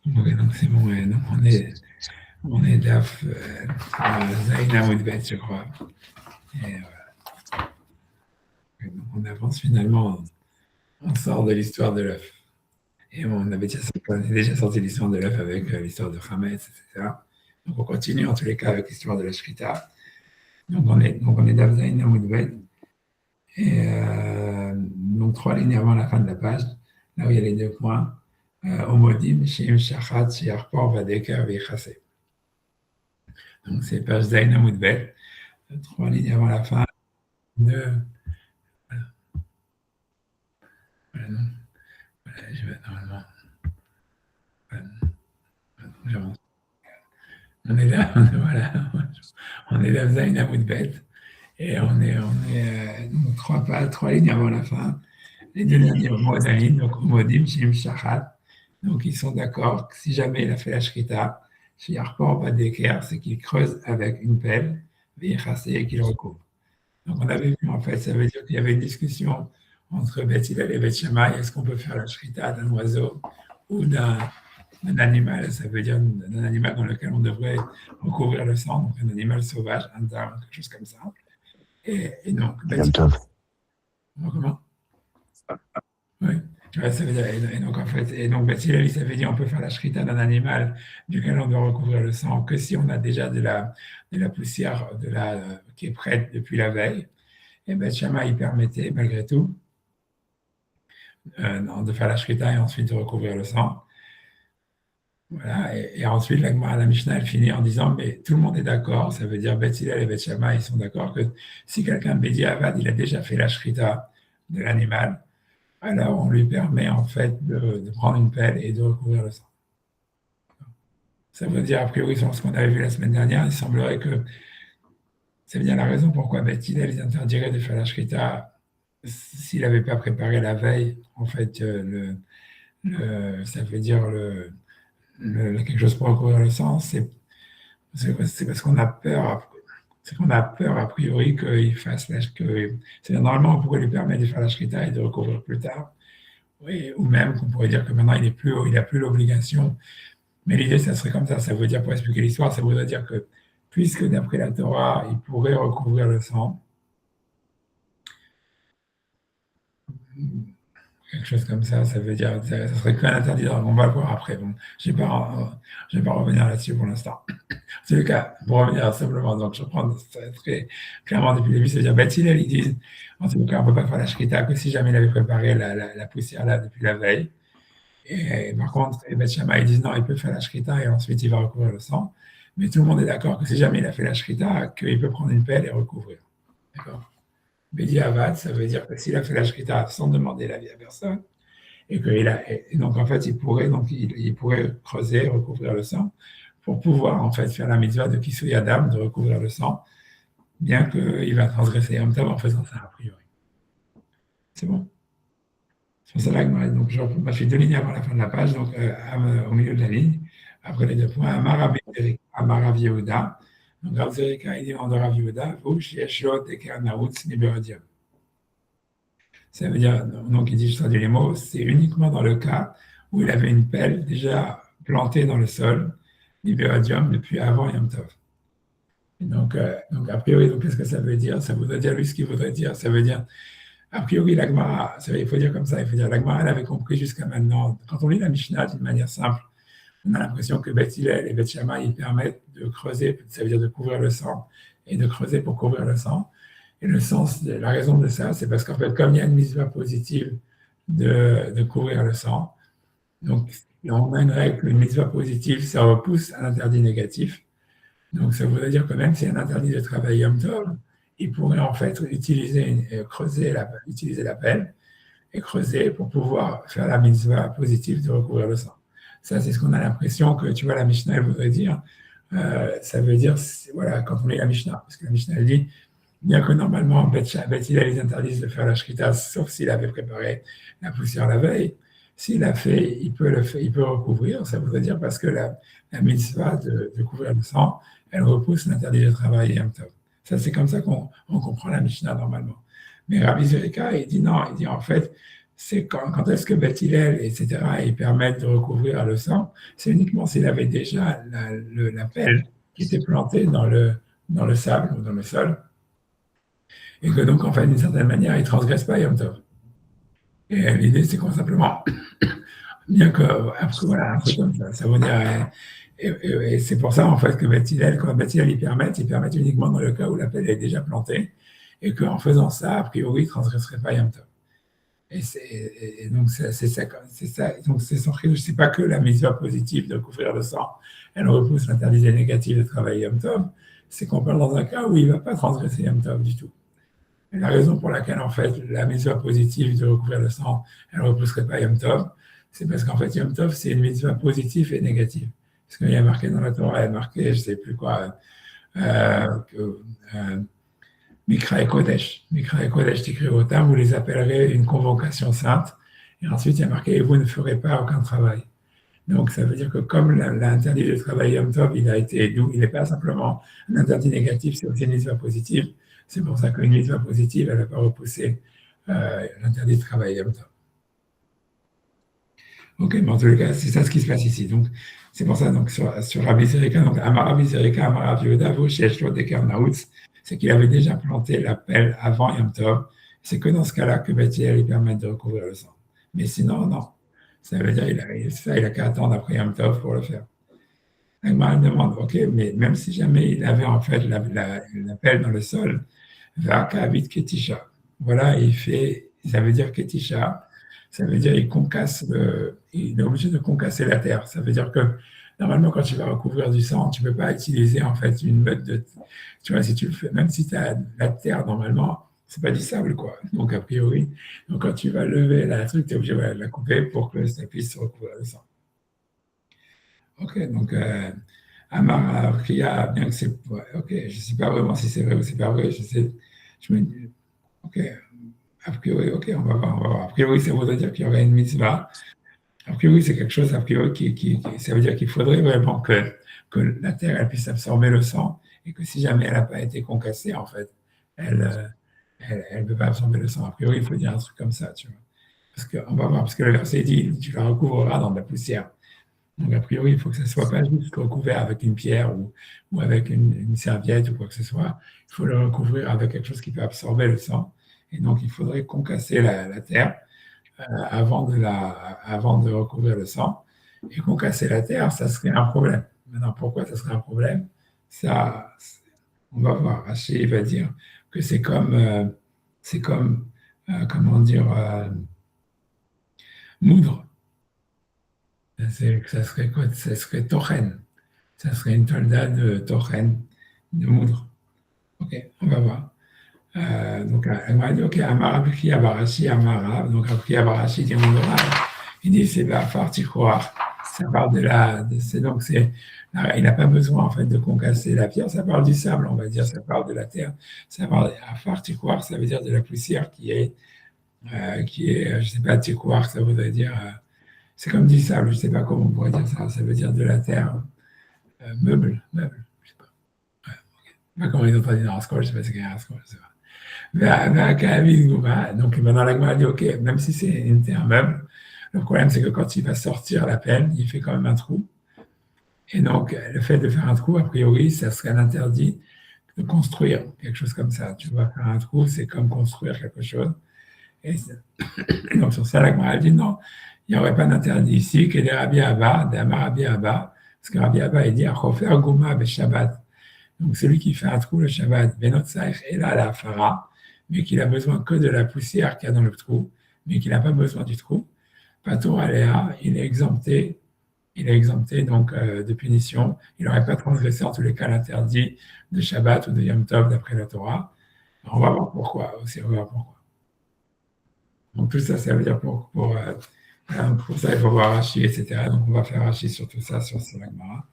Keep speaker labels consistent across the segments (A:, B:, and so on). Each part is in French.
A: Donc c'est bon, ouais, donc on est DAF Zayn Amoudbet, je crois. Et donc on avance finalement, on sort de l'histoire de l'œuf. Et on avait déjà sorti l'histoire de l'œuf avec l'histoire de Hametz, etc. Donc on continue en tous les cas avec l'histoire de la Shrita. Donc on est DAF Zayn Amoudbet. Et donc 3 lignes avant la fin de la page, là où il y a les 2 points, Omodim, Shim, Shachat, Shiarpor, Vadeka, Vichase. Donc c'est page Zayn Amoudbet, 3 lignes avant la fin de. Voilà, non. Voilà, je vais normalement. Voilà, on est là, voilà, on est là, Zayn Amoudbet, et donc 3 lignes avant la fin, les 2 derniers mots d'Aïn, donc Omodim, Shim, Shachat. Donc ils sont d'accord que si jamais il a fait la Shrita, chez Yarpor Badeker, c'est qu'il creuse avec une pelle, et qu'il recouvre. Donc on avait vu, en fait, ça veut dire qu'il y avait une discussion entre Beth Hillel et Beth Shammai, est-ce qu'on peut faire la Shrita d'un oiseau ou d'un animal, ça veut dire d'un animal dans lequel on devrait recouvrir le sang, donc un animal sauvage, un dard, quelque chose comme ça. Et donc, Beth
B: Yom Tov.
A: Comment? Oui. Ouais, ça veut dire, et donc en fait, et donc Beth Hillel, ça veut dire on peut faire la shrita d'un animal duquel on doit recouvrir le sang que si on a déjà de la poussière qui est prête depuis la veille. Et Beth Shammai, il permettait malgré tout de faire la shrita et ensuite de recouvrir le sang. Voilà, et ensuite la Mishnah, elle finit en disant, mais tout le monde est d'accord, ça veut dire Beth Hillel et Beth Shammai, ils sont d'accord que si quelqu'un Bedi Avad, il a déjà fait la shrita de l'animal, alors on lui permet en fait de prendre une pelle et de recouvrir le sang. Ça veut dire, a priori, selon ce qu'on avait vu la semaine dernière, il semblerait que c'est bien la raison pourquoi Beth Hillel les interdirait de faire la shrita s'il n'avait pas préparé la veille, en fait, ça veut dire quelque chose pour recouvrir le sang, c'est parce qu'on a peur, c'est qu'on a peur a priori qu'il fasse normalement on pourrait lui permettre de faire la shrita et de recouvrir plus tard, oui, ou même qu'on pourrait dire que maintenant il n'a plus l'obligation. Mais l'idée, ça serait comme ça veut dire, pour expliquer l'histoire, ça voudrait dire que puisque d'après la Torah, il pourrait recouvrir le sang, quelque chose comme ça veut dire, ça serait qu'un interdit, on va le voir après. Bon, je ne vais pas revenir là-dessus pour l'instant. C'est le cas, pour revenir simplement, donc je reprends ça très clairement depuis le début, c'est-à-dire, Beth Hillel, ils disent, en tout cas, on ne peut pas faire la shrita que si jamais il avait préparé la poussière là depuis la veille. Et par contre, Beth Shammai, ils disent non, il peut faire la shrita et ensuite il va recouvrir le sang. Mais tout le monde est d'accord que si jamais il a fait la shrita, qu'il peut prendre une pelle et recouvrir. D'accord? Bedi Avad, ça veut dire que s'il a fait la shrita sans demander l'avis à personne, et donc en fait, il pourrait creuser, recouvrir le sang, pour pouvoir en fait faire la mitzvah de Kisui Adam, de recouvrir le sang, bien qu'il va transgresser Yom Tov en faisant ça a priori. C'est bon? C'est pour ça que donc, je fais 2 lignes avant la fin de la page, donc au milieu de la ligne, après les 2 points, Amar Rav Yehuda. Donc Rav Zerika, il dit en Rav Yehuda, Vush Yeshlo Teker Naoutz Niberodium. Ça veut dire, donc il dit, je traduis les mots, c'est uniquement dans le cas où il avait une pelle déjà plantée dans le sol, Niberodium, depuis avant Yom Tov. Donc a priori, qu'est-ce que ça veut dire? Ça voudrait dire, lui, ce qu'il voudrait dire, ça veut dire, a priori, l'Agmara, il faut dire comme ça, il faut dire, l'Agmara, elle avait compris jusqu'à maintenant. Quand on lit la Mishnah d'une manière simple, on a l'impression que Beth Hillel et Beth Shammai, ils permettent de creuser, ça veut dire de couvrir le sang, et de creuser pour couvrir le sang. Et la raison de ça, c'est parce qu'en fait, comme il y a une mitzvah positive de couvrir le sang, donc on a une règle, une mitzvah positive, ça repousse un interdit négatif. Donc ça voudrait dire que même s'il y a un interdit de travail Yom Tov, il pourrait en fait utiliser la pelle et creuser pour pouvoir faire la mitzvah positive de recouvrir le sang. Ça, c'est ce qu'on a l'impression que, tu vois, la Mishnah, elle voudrait dire. Ça veut dire, voilà, quand on lit la Mishnah, parce que la Mishnah, elle dit, bien que normalement, Beth Hillel les interdise de faire la shrita, sauf s'il avait préparé la poussière la veille, s'il a fait, il peut recouvrir. Ça voudrait dire parce que la mitzvah de couvrir le sang, elle repousse l'interdit de travail Yom Tov. Ça, c'est comme ça qu'on comprend la Mishnah normalement. Mais Rabbi Zerika, il dit non, il dit en fait, c'est quand est-ce que Beth Hillel, etc., ils permettent de recouvrir le sang, c'est uniquement s'il avait déjà la pelle qui était plantée dans le sable ou dans le sol, et que donc, en fait, d'une certaine manière, il ne transgresse pas Yom Tov. Et l'idée, c'est qu'on simplement, bien que, après, voilà, un truc comme ça veut dire, et c'est pour ça, en fait, que Beth Hillel, quand Beth Hillel, ils permettent uniquement dans le cas où la pelle est déjà plantée, et qu'en faisant ça, a priori, il ne transgresserait pas Yom Tov. Et donc, c'est ça. Donc, c'est son chidouche. C'est pas que la mitzvah positive de couvrir le sang, elle repousse l'interdit négatif de travailler Yom Tov, c'est qu'on parle dans un cas où il ne va pas transgresser Yom Tov du tout. Et la raison pour laquelle, en fait, la mitzvah positive de recouvrir le sang, elle ne repousserait pas Yom Tov, c'est parce qu'en fait, Yom Tov, c'est une mitzvah positive et négative. Parce qu'il y a marqué dans la Torah, il y a marqué, je ne sais plus quoi, que Mikra et Kodesh. Mikra et Kodesh, Tikrivotam, vous les appellerez une convocation sainte. Et ensuite, il y a marqué, et vous ne ferez pas aucun travail. Donc, ça veut dire que comme l'interdit de travail Yom Tov, il a été doux, il n'est pas simplement un interdit négatif, c'est aussi une mitzvah positive. C'est pour ça qu'une mitzvah positive, elle ne va pas repousser l'interdit de travail Yom Tov. Ok, mais en tout cas, c'est ça ce qui se passe ici. Donc, c'est pour ça, donc, sur Rabbi Zerika, donc, Amar Rabbi Zerika, Amar Rabbi Yehuda, Voshesh Lo Deker Naoutz, c'est qu'il avait déjà planté la pelle avant Yom Tov. C'est que dans ce cas-là que Beth Hillel lui permet de recouvrir le sang. Mais sinon, non. Ça veut dire il a qu'à attendre après Yom Tov pour le faire. Agmar demande, ok, mais même si jamais il avait en fait la pelle dans le sol, Vaka Avit Ketisha. Voilà, ça veut dire Ketisha, ça veut dire il est obligé de concasser la terre. Ça veut dire que normalement, quand tu vas recouvrir du sang, tu ne peux pas utiliser en fait une meute de. Tu vois, si tu le fais, même si tu as la terre normalement, c'est pas du sable, quoi. Donc, a priori, donc quand tu vas lever la truc, tu es obligé de la couper pour que ça puisse recouvrir le sang. Ok, donc Amar Kriya, bien que c'est. Ouais, ok, je ne sais pas vraiment si c'est vrai ou c'est pas vrai, je me dis, ok, a priori, ok, on va voir. A priori, ça voudrait dire qu'il y aurait une mitzvah. A priori, c'est quelque chose, a priori, ça veut dire qu'il faudrait vraiment que la terre elle puisse absorber le sang et que si jamais elle n'a pas été concassée, en fait, elle ne peut pas absorber le sang. A priori, il faut dire un truc comme ça, tu vois. Parce qu'on va voir, parce que le verset dit, tu la recouvreras dans de la poussière. Donc, a priori, il faut que ce ne soit pas juste recouvert avec une pierre ou avec une serviette ou quoi que ce soit. Il faut le recouvrir avec quelque chose qui peut absorber le sang. Et donc, il faudrait concasser la terre avant de recouvrir le sang. Et concasser la terre, ça serait un problème. Maintenant, pourquoi ça serait un problème? Ça, on va voir. Rachid va dire que c'est comme comment dire, moudre. Ça serait quoi? Ça serait tochen. Ça serait une tolda de tochen, de moudre. Ok, on va voir. Donc, elle m'a dit, ok, Amara Biki Abarashi, Amara. Donc, après Abarashi, il dit, c'est la partie croire. Ça parle il n'a pas besoin, en fait, de concasser la pierre. Ça parle du sable, on va dire. Ça parle de la terre. Ça parle, à part tiroir, ça veut dire de la poussière je sais pas, tiroir, ça voudrait dire, c'est comme du sable, je sais pas comment on pourrait dire ça. Ça veut dire de la terre, meuble, je sais pas. Ouais, okay. Pas comment ils ont traduit dans Rascol, je sais pas ce qu'il y a Rascol, je sais pas. Donc maintenant la Gemara dit, ok, même si c'est un meuble, le problème c'est que quand il va sortir la pelle, il fait quand même un trou. Et donc le fait de faire un trou, a priori, ça serait un interdit de construire quelque chose comme ça. Tu vas faire un trou, c'est comme construire quelque chose. Et donc sur ça, la Gemara dit non, il n'y aurait pas d'interdit ici, que des Rabbi Abba, des Amar Rabbi Abba, parce que Rabbi Abba il dit Achofer Gouma be Shabbat. Donc celui qui fait un trou le Shabbat, Benot Saïch et là la Farah, mais qu'il a besoin que de la poussière qu'il y a dans le trou, mais qu'il n'a pas besoin du trou, Patour Aléa, il est exempté donc de punition. Il n'aurait pas transgressé en tous les cas l'interdit de Shabbat ou de Yom Tov d'après la Torah. On va voir pourquoi aussi, on va voir pourquoi. Donc tout ça, ça veut dire pour ça, il faut voir Rashi, etc. Donc on va faire Rashi sur tout ça, sur la Gemara.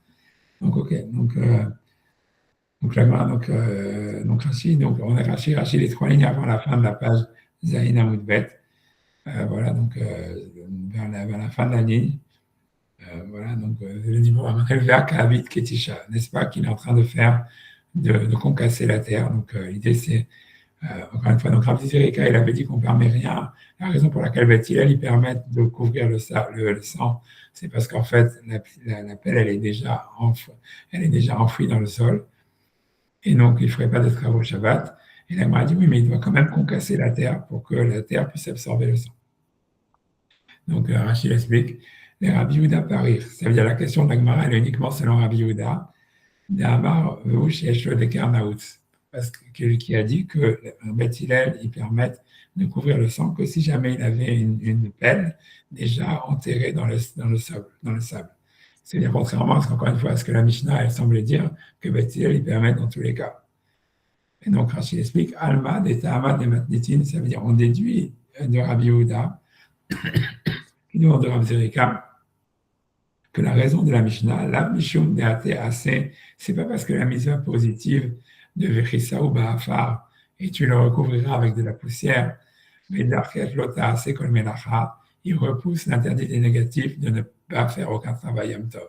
A: Donc ok, donc la Gemara, donc Rashi, donc on a Rashi les trois lignes avant la fin de la page Zaina Moudbet. Voilà, donc vers la fin de la ligne. Voilà, donc le niveau Verk Avit Ketisha, n'est-ce pas, qu'il est en train de faire, de concasser la terre. Donc l'idée c'est Encore une fois, donc Rabbi Zerika, il avait dit qu'on ne permet rien. La raison pour laquelle Beth Hillel, ils permettent de couvrir le sang, c'est parce qu'en fait, la pelle, elle est déjà enfouie dans le sol, et donc il ne ferait pas de travaux Shabbat. Et la Gemara dit, oui, mais il doit quand même concasser la terre pour que la terre puisse absorber le sang. Donc Rachid explique, les Rabbi Yehuda parir. Ça veut dire la question de la Gemara, elle est uniquement selon Rabbi Yehuda. D'Amar Veuch Yeshua de Karnaoutz, parce que qui a dit que Beth Hillel, ils permettent de couvrir le sang que si jamais il avait une pelle déjà enterrée dans le sable. C'est-à-dire contrairement à ce qu'encore une fois, à ce que la Mishnah, elle semble dire que Beth Hillel, ils permettent dans tous les cas. Et donc Rachid explique, Alma de Ta'amad de Matnitin, ça veut dire on déduit de Rabbi Yehuda, qui nous de Rav Zerika, que la raison de la Mishnah, la Mishum Deate Assez, c'est pas parce que la mitzvah positive de Vechissa ou Ba'afar, et tu le recouvriras avec de la poussière, mais d'Archet Lota Assez Kol Melacha, il repousse l'interdit des négatifs de ne pas faire aucun travail Yom Tov.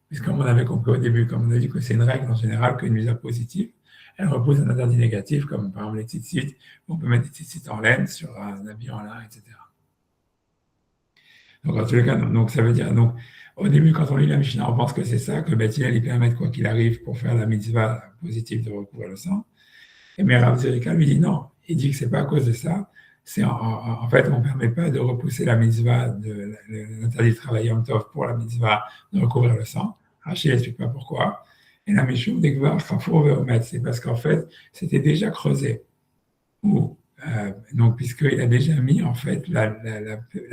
A: Puisqu'on avait compris au début, comme on a dit que c'est une règle en général qu'une mitzvah positive, elle repousse un interdit négatif, comme par exemple les tzitzit, on peut mettre des tzitzit en laine sur un habit en lin, etc. Donc, en tous les cas, donc, ça veut dire, donc, au début, quand on lit la Mishnah, on pense que c'est ça, que Beth Hillel, il permet, quoi qu'il arrive, pour faire la mitzvah positive de recouvrir le sang. Mais Rav Zerika lui dit non. Il dit que c'est pas à cause de ça. C'est en fait, on ne permet pas de repousser la mitzvah de l'interdit de travail Yom Tov pour la mitzvah de recouvrir le sang. Rachid n'explique pas pourquoi. Et la Mishum d'Ekvar Chafour Veomet, c'est parce qu'en fait, c'était déjà creusé. Donc, puisqu'il a déjà mis en fait la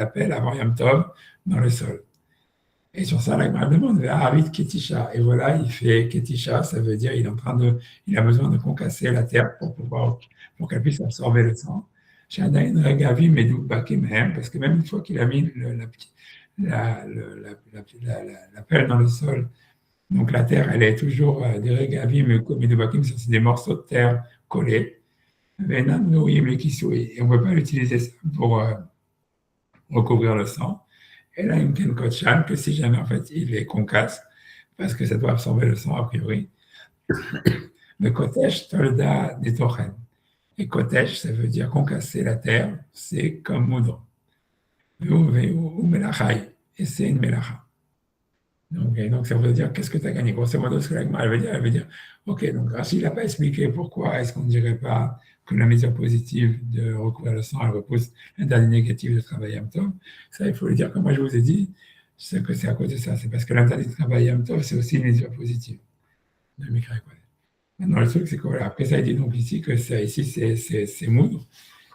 A: pelle avant Yom Tov dans le sol. Et sur ça, la Gemara demande Aravit Ketisha. Et voilà, il fait Ketisha, ça veut dire il a besoin de concasser la terre pour qu'elle puisse absorber le sang. Shadain Regavi Medou Bakemehem, parce que même une fois qu'il a mis la pelle dans le sol, donc la terre, elle est toujours des Regavi Medou Bakim, c'est des morceaux de terre collés. Et on ne peut pas l'utiliser pour recouvrir le sang. Et là, il me kotchan que si jamais en fait il est concasse, parce que ça doit absorber le sang a priori, le kotesh tolda des tochen. Et kotesh, ça veut dire concasser la terre, c'est comme moudre. Ou melachai, et c'est une melacha. Donc ça veut dire qu'est-ce que tu as gagné. Grosso modo, ce que la Gemara elle veut dire, ok, donc Rachid n'a pas expliqué pourquoi est-ce qu'on ne dirait pas que la mesure positive de recouvrir le sang, elle repousse l'interdit négatif de travail Yom Tov. Ça, il faut le dire, comme moi je vous ai dit, je sais que c'est à cause de ça. C'est parce que l'interdit de travail Yom Tov, c'est aussi une mesure positive de Mikra. Maintenant, le truc, c'est que voilà, après ça, il dit donc ici que ça, ici, c'est moudre.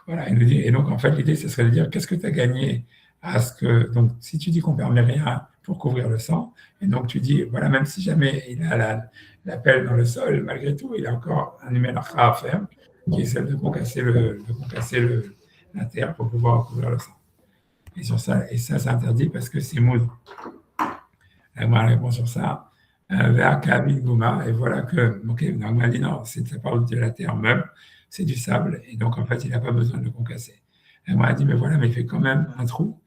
A: Voilà, il nous dit, et donc en fait, l'idée, ce serait de dire qu'est-ce que tu as gagné à ce que. Donc, si tu dis qu'on ne permet rien pour couvrir le sang, et donc tu dis, voilà, même si jamais il a la pelle dans le sol, malgré tout, il a encore un numéro à faire, qui est celle de concasser la terre pour pouvoir couvrir le sang. Et sur ça, c'est interdit parce que c'est moudre. La réponse sur ça, vers Kabin Gouma, et voilà que, ok, Nagma dit non, ça parle de la terre meuble, c'est du sable, et donc en fait, il n'a pas besoin de le concasser. Nagma dit, mais voilà, mais il fait quand même un trou.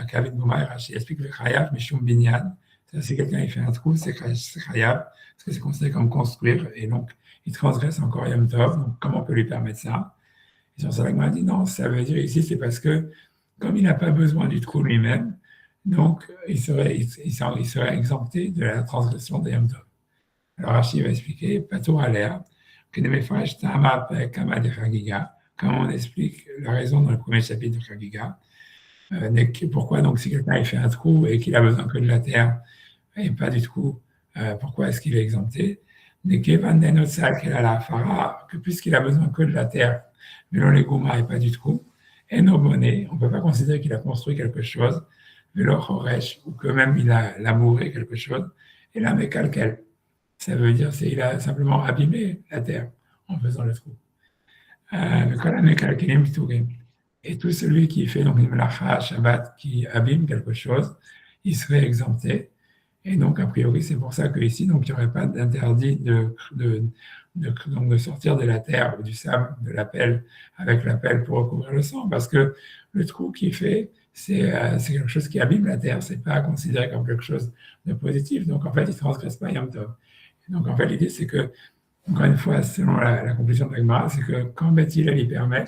A: Kabin Gouma, Rachid explique le Chayav, Mishum Binyan. Si quelqu'un il fait un trou, c'est Chayav, parce que c'est considéré comme construire, et donc il transgresse encore Yom Tov, donc comment on peut lui permettre ça? Et sur ça, Nagma dit non, ça veut dire ici, c'est parce que, comme il n'a pas besoin du trou lui-même, donc, il serait exempté de la transgression des Yom Tov. Alors, Rachid va expliquer, Patour à l'air, que Nemefresh Tama Kama de Chagiga, comme on explique la raison dans le premier chapitre de Chagiga. Pourquoi, donc, si quelqu'un fait un trou et qu'il a besoin que de la terre, et pas du trou, pourquoi est-ce qu'il est exempté? Que puisqu'il a besoin que de la terre, mais non les gouma et pas du trou, et nos bonnets, on ne peut pas considérer qu'il a construit quelque chose, ou que même il a labouré quelque chose, et là, mais calquel. Ça veut dire qu'il a simplement abîmé la terre en faisant le trou. Et tout celui qui fait donc une melacha Shabbat qui abîme quelque chose, il serait exempté. Et donc, a priori, c'est pour ça qu'ici, donc, il n'y aurait pas d'interdit de sortir de la terre ou du sable, de la pelle, avec la pelle pour recouvrir le sang, parce que le trou qu'il fait, c'est quelque chose qui abîme la terre, c'est pas considéré comme quelque chose de positif. Donc, en fait, il ne transgresse pas Yom Tov. Donc, en fait, l'idée, c'est que encore une fois, selon la conclusion de l'Agmara, c'est que quand Beth Hillel il permet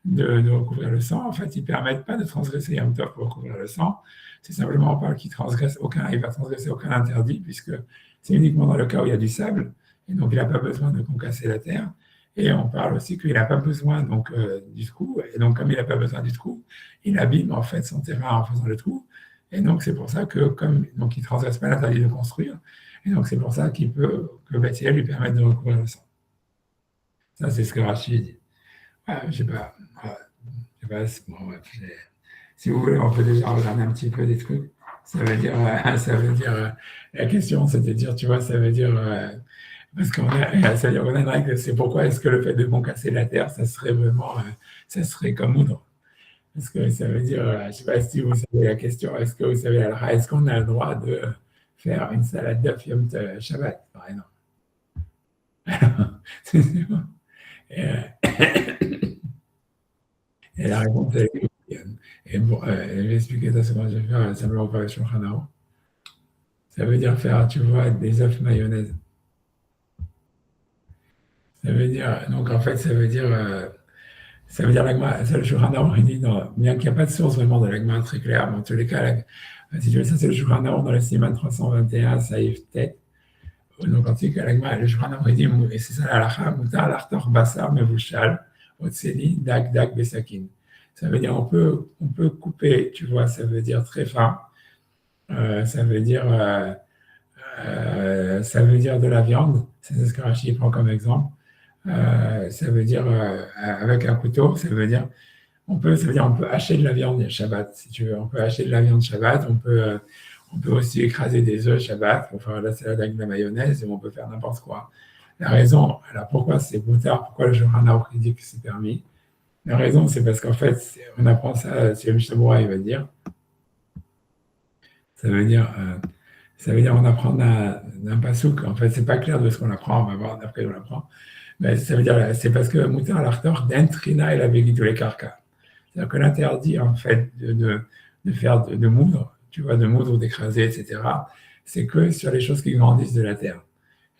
A: de recouvrir le sang, en fait, ils ne permettent pas de transgresser Yom Tov pour recouvrir le sang. C'est simplement pas qu'il transgresse aucun, il va transgresser aucun interdit, puisque c'est uniquement dans le cas où il y a du sable, et donc il n'a pas besoin de concasser la terre. Et on parle aussi qu'il n'a pas besoin donc, du trou, et donc comme il n'a pas besoin du trou, il abîme en fait son terrain en faisant le trou. Et donc c'est pour ça que comme donc il ne transgresse pas l'interdit de construire, et donc c'est pour ça que Beth Hillel lui permette de recouvrir le sang. Ça, c'est ce que Rachid dit. Je ne sais pas. Je sais pas bon, ouais, si vous voulez, on peut déjà regarder un petit peu des trucs. Ça veut dire, la question, c'est de dire, tu vois, ça veut dire, parce ça veut dire qu'on a une règle, c'est pourquoi est-ce que le fait de concasser la terre, ça serait vraiment, ça serait comme moudre. Parce que ça veut dire, je ne sais pas si vous savez la question, est-ce que vous savez, est-ce qu'on a le droit de faire une salade d'œufs Yom Shabbat, par exemple? Et, et la réponse, je vais expliquer ça, comment je vais faire simplement pour le Shulchan Aruch. Ça veut dire faire, tu vois, des œufs mayonnaise. Ça veut dire, donc en fait, ça veut dire l'agma, ça le Shulchan Aruch, il dit, bien qu'il n'y a pas de source vraiment de l'agma très claire, mais en tous les cas, si tu veux, ça c'est le Shulchan Aruch dans le Siman 321, Saïf Tet. Donc en tout cas, l'agma, le Shulchan Aruch, il dit, et c'est ça la halakha, mutar l'artor basar mevushal, otseni, dag, dag, besakin. Ça veut dire, on peut couper, tu vois, ça veut dire très fin, ça veut dire de la viande, c'est ce que Rachid prend comme exemple. Ça veut dire avec un couteau, ça veut dire on peut hacher de la viande Shabbat, si tu veux. On peut hacher de la viande Shabbat, on peut aussi écraser des œufs Shabbat pour faire la salade avec de la mayonnaise, et on peut faire n'importe quoi. La raison, alors pourquoi c'est boutard, pourquoi le Shulchan Aruch dit que c'est permis? La raison, c'est parce qu'en fait, on apprend ça, c'est le Mishnah Berurah, il va dire, ça veut dire on apprend d'un pasouk. En fait, c'est pas clair de ce qu'on apprend, on va voir d'après on l'apprend. Mais ça veut dire, c'est parce que Moutar l'artor d'entrina et la tous les carcas. C'est-à-dire que l'interdit, en fait, de faire de moudre, tu vois, de moudre, d'écraser, etc., c'est que sur les choses qui grandissent de la terre.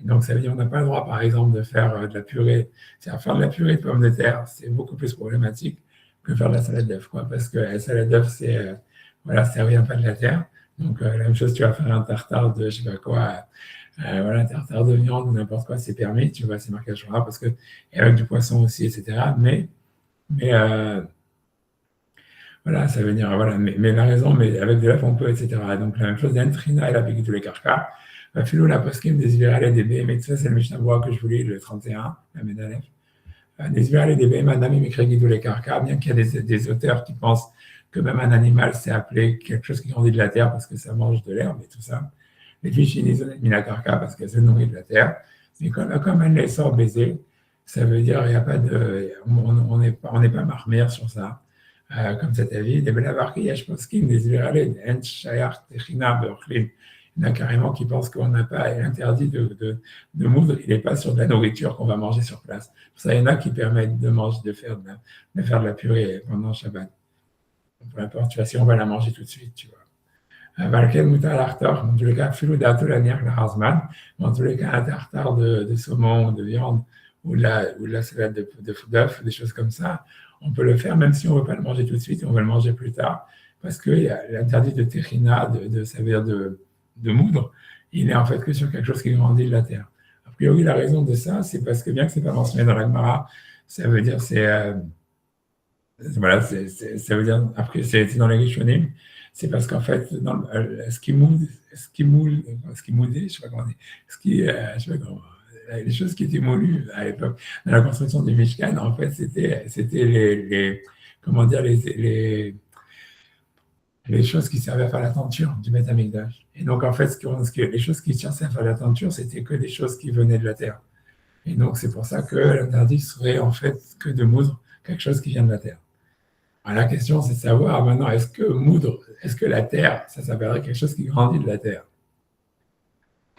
A: Et donc, ça veut dire qu'on n'a pas le droit, par exemple, de faire de la purée. C'est-à-dire faire de la purée de pommes de terre, c'est beaucoup plus problématique que faire de la salade d'œuf, quoi, parce que la salade d'œuf, voilà, ça ne vient pas de la terre. Donc, la même chose, tu vas faire un tartare de, je sais pas quoi, voilà, un tartare de viande ou n'importe quoi, c'est permis, tu vois, c'est marqué à ce parce que, et avec du poisson aussi, etc. Mais voilà, ça veut dire, voilà, mais la raison, mais avec de l'œuf, on peut, etc. Donc, la même chose, d'Entrina et la Bigit tous les carcas. Philo, la poskim des Israéliens des BM, ça, c'est le Mishnah Berurah que je voulais, le 31, la Médalef. Des Israéliens des BM, Adam, Mikre, tous les carcas, bien qu'il y ait des auteurs qui pensent que même un animal, c'est appelé quelque chose qui grandit de la terre parce que ça mange de l'herbe et tout ça. Les fiches, ils disent Minakarka parce qu'elles se nourrissent de la terre. Mais comme elle les sort baiser, ça veut dire qu'il n'y a pas de. On n'est pas marmire sur ça, comme cet avis. Des Belavarki, Yashposkim, des Israéliens, Ench, Shayar, Techina, Berklin. Il y en a carrément qui pensent qu'on n'a pas l'interdit de moudre, il n'est pas sur de la nourriture qu'on va manger sur place. Pour ça, il y en a qui permettent de faire de la purée pendant Shabbat. Peu importe, tu vois, si on va la manger tout de suite, tu vois. Valken Mouta Lartar, dans tous les cas, Filou d'Ato la Harzman, dans tous les cas, un tartare de saumon, de viande, ou de la salade d'œufs, des choses comme ça, on peut le faire même si on ne veut pas le manger tout de suite, on va le manger plus tard, parce qu'il y a l'interdit de Techina, ça veut dire de moudre, il est en fait que sur quelque chose qui grandit de la terre. A priori, la raison de ça, c'est parce que bien que ce n'est pas mentionné dans la Gemara, ça veut dire, voilà, ça veut dire, après, c'est dans les Rishonim, c'est parce qu'en fait, ce qui moule, je sais pas comment dire, je sais pas comment, les choses qui étaient moulues à l'époque, dans la construction du Mishkan, en fait, c'était comment dire, les choses qui servaient à faire la tenture du Beth Amikdash. Et donc, en fait, les choses qui servaient à faire la tenture, c'était que des choses qui venaient de la terre. Et donc, c'est pour ça que l'interdit serait en fait que de moudre quelque chose qui vient de la terre. Alors, la question, c'est de savoir maintenant, est-ce que la terre, ça s'appellerait quelque chose qui grandit de la terre?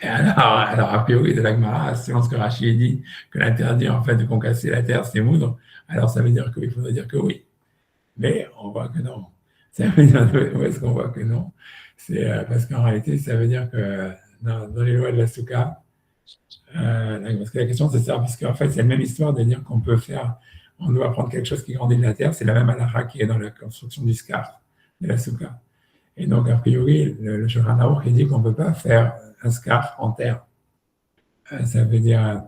A: Et alors a priori, de la Gemara, selon ce que Rachid dit, que l'interdit en fait de concasser la terre, c'est moudre, alors ça veut dire qu'il faudrait dire que oui. Mais on voit que non. Ça veut dire, où est-ce qu'on voit que non? C'est parce qu'en réalité, ça veut dire que dans les lois de la Souka, Parce que la question, c'est ça, parce qu'en fait, c'est la même histoire de dire qu'on peut faire, on doit prendre quelque chose qui grandit de la terre, c'est la même halakha qui est dans la construction du scar, de la souka. Et donc, a priori, le Shulchan Aruch, il dit qu'on ne peut pas faire un scar en terre. Ça veut dire,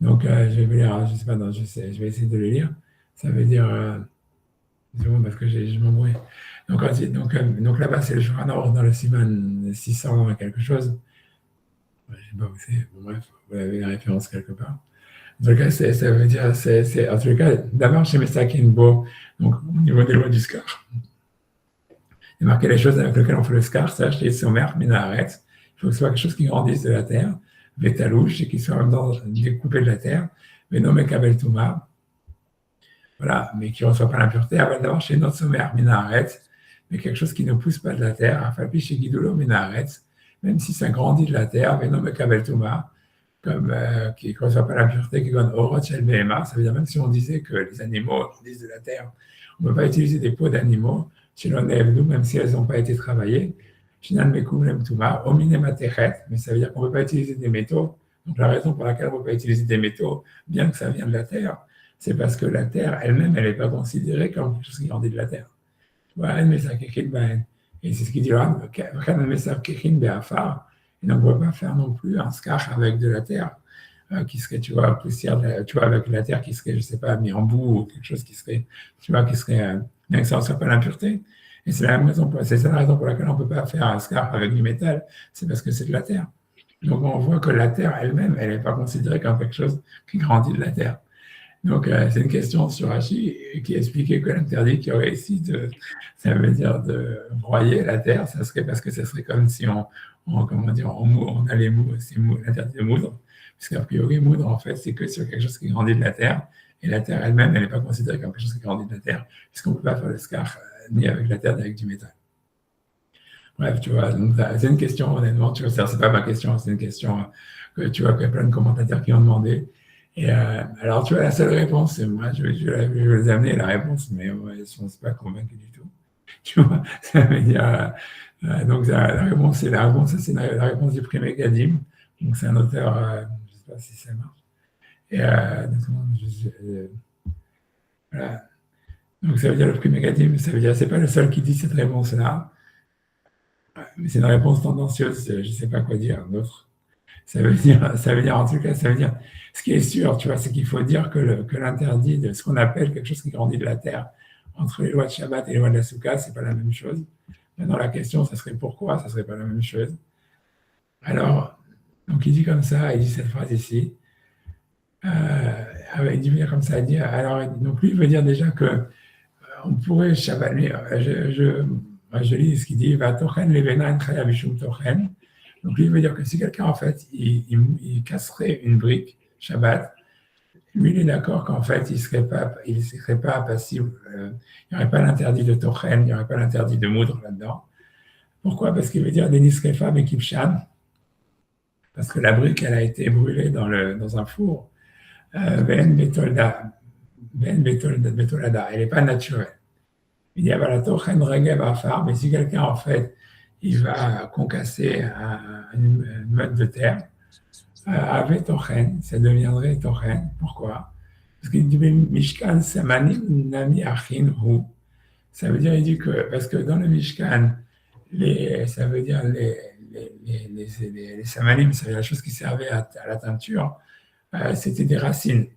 A: donc, je vais lire, je sais pas, non, je sais, je vais essayer de le lire. Ça veut dire, c'est bon, parce que je m'embrouille. Donc là-bas, c'est le Shulchan Aruch dans le Siman 600 et quelque chose. Je ne sais pas où c'est, bon, bref, vous avez la référence quelque part. En tout cas, ça veut dire, en tout cas, d'abord chez Mesakin Bo, donc au niveau des lois du SCAR, il y a marqué les choses avec lesquelles on fait le SCAR, c'est acheter sommaire, minaret. Il faut que ce soit quelque chose qui grandisse de la terre, vétalouche, et qui soit en même temps découpé de la terre, mais non, mais kabel touma, voilà, mais qui ne reçoit pas l'impureté, avant d'avoir chez notre sommaire, minaret, mais quelque chose qui ne pousse pas de la terre, afalpi chez Guidolo, minaret, même si ça grandit de la terre, mais non, mais kabel touma, comme qui ne reçoit pas l'impureté, qui donne Orot Shel Behema. Ça veut dire même si on disait que les animaux grandissent de la terre, on ne peut pas utiliser des peaux d'animaux, même si elles n'ont pas été travaillées. Shinan Mekum Lem Tuma, Omine Matechet, mais ça veut dire qu'on ne peut pas utiliser des métaux. Donc la raison pour laquelle on ne peut pas utiliser des métaux, bien que ça vienne de la terre, c'est parce que la terre elle-même, elle n'est pas considérée comme quelque chose qui grandit de la terre. Et c'est ce qu'il dit là, et donc, on ne peut pas faire non plus un scar avec de la terre qui serait, tu vois, poussière, tu vois, avec la terre qui serait, je ne sais pas, mis en boue ou quelque chose qui serait, tu vois, qui serait, bien que ça ne soit pas l'impureté. Et c'est la raison c'est ça la raison pour laquelle on ne peut pas faire un scar avec du métal, c'est parce que c'est de la terre. Donc, on voit que la terre elle-même, elle n'est pas considérée comme quelque chose qui grandit de la terre. Donc, c'est une question sur Rashi qui expliquait que l'interdit qui aurait ici, ça veut dire de broyer la terre, ça serait parce que ça serait comme si comment dire, on a l'interdit de moudre, puisqu'a priori, moudre, en fait, c'est que sur quelque chose qui grandit de la terre, et la terre elle-même, elle n'est pas considérée comme quelque chose qui grandit de la terre, puisqu'on ne peut pas faire le scar ni avec la terre ni avec du métal. Bref, tu vois, donc c'est une question, honnêtement, tu vois, c'est pas ma question, c'est une question que tu vois qu'il y a plein de commentateurs qui ont demandé. Et alors, tu vois, la seule réponse, c'est moi, je vais les amener la réponse, mais ouais, ils ne sont pas convaincus du tout. Tu vois, ça veut dire, donc la réponse, c'est la réponse du premier Gadim. Donc, c'est un auteur, je ne sais pas si ça marche. Et voilà. Donc, ça veut dire le premier Gadim, ça veut dire, c'est pas le seul qui dit cette réponse-là. Mais c'est une réponse tendancieuse, je ne sais pas quoi dire d'autre. Ça veut dire, en tout cas, ça veut dire, ce qui est sûr, tu vois, c'est qu'il faut dire que l'interdit de ce qu'on appelle quelque chose qui grandit de la terre, entre les lois de Shabbat et les lois de la Souka, c'est pas la même chose. Maintenant, la question, ça serait pourquoi ça serait pas la même chose. Alors, donc il dit comme ça, il dit cette phrase ici. Il dit comme ça, il dit, alors, donc lui, il veut dire déjà que on pourrait Shabbat, je lis ce qu'il dit, va tochen levena en chaya bishum tochen. Donc lui, il veut dire que si quelqu'un, en fait, il casserait une brique Shabbat, lui, il est d'accord qu'en fait, il ne serait pas passible, il n'y aurait pas l'interdit de tochen, il n'y aurait pas l'interdit de moudre là-dedans. Pourquoi? Parce qu'il veut dire Denis Refa Bekipshan, parce que la brique, elle a été brûlée dans un four, Ben Betolada, elle n'est pas naturelle. Il dit, la tochen regev afar, mais si quelqu'un, en fait, il va concasser une meute de terre, avec tochen, ça deviendrait tochen. Pourquoi? Parce qu'il dit, Mishkan Samanim Nami Achin Hu. Ça veut dire, il dit que, parce que dans le Mishkan, ça veut dire les samanim, c'est la chose qui servait à la teinture, c'était des racines.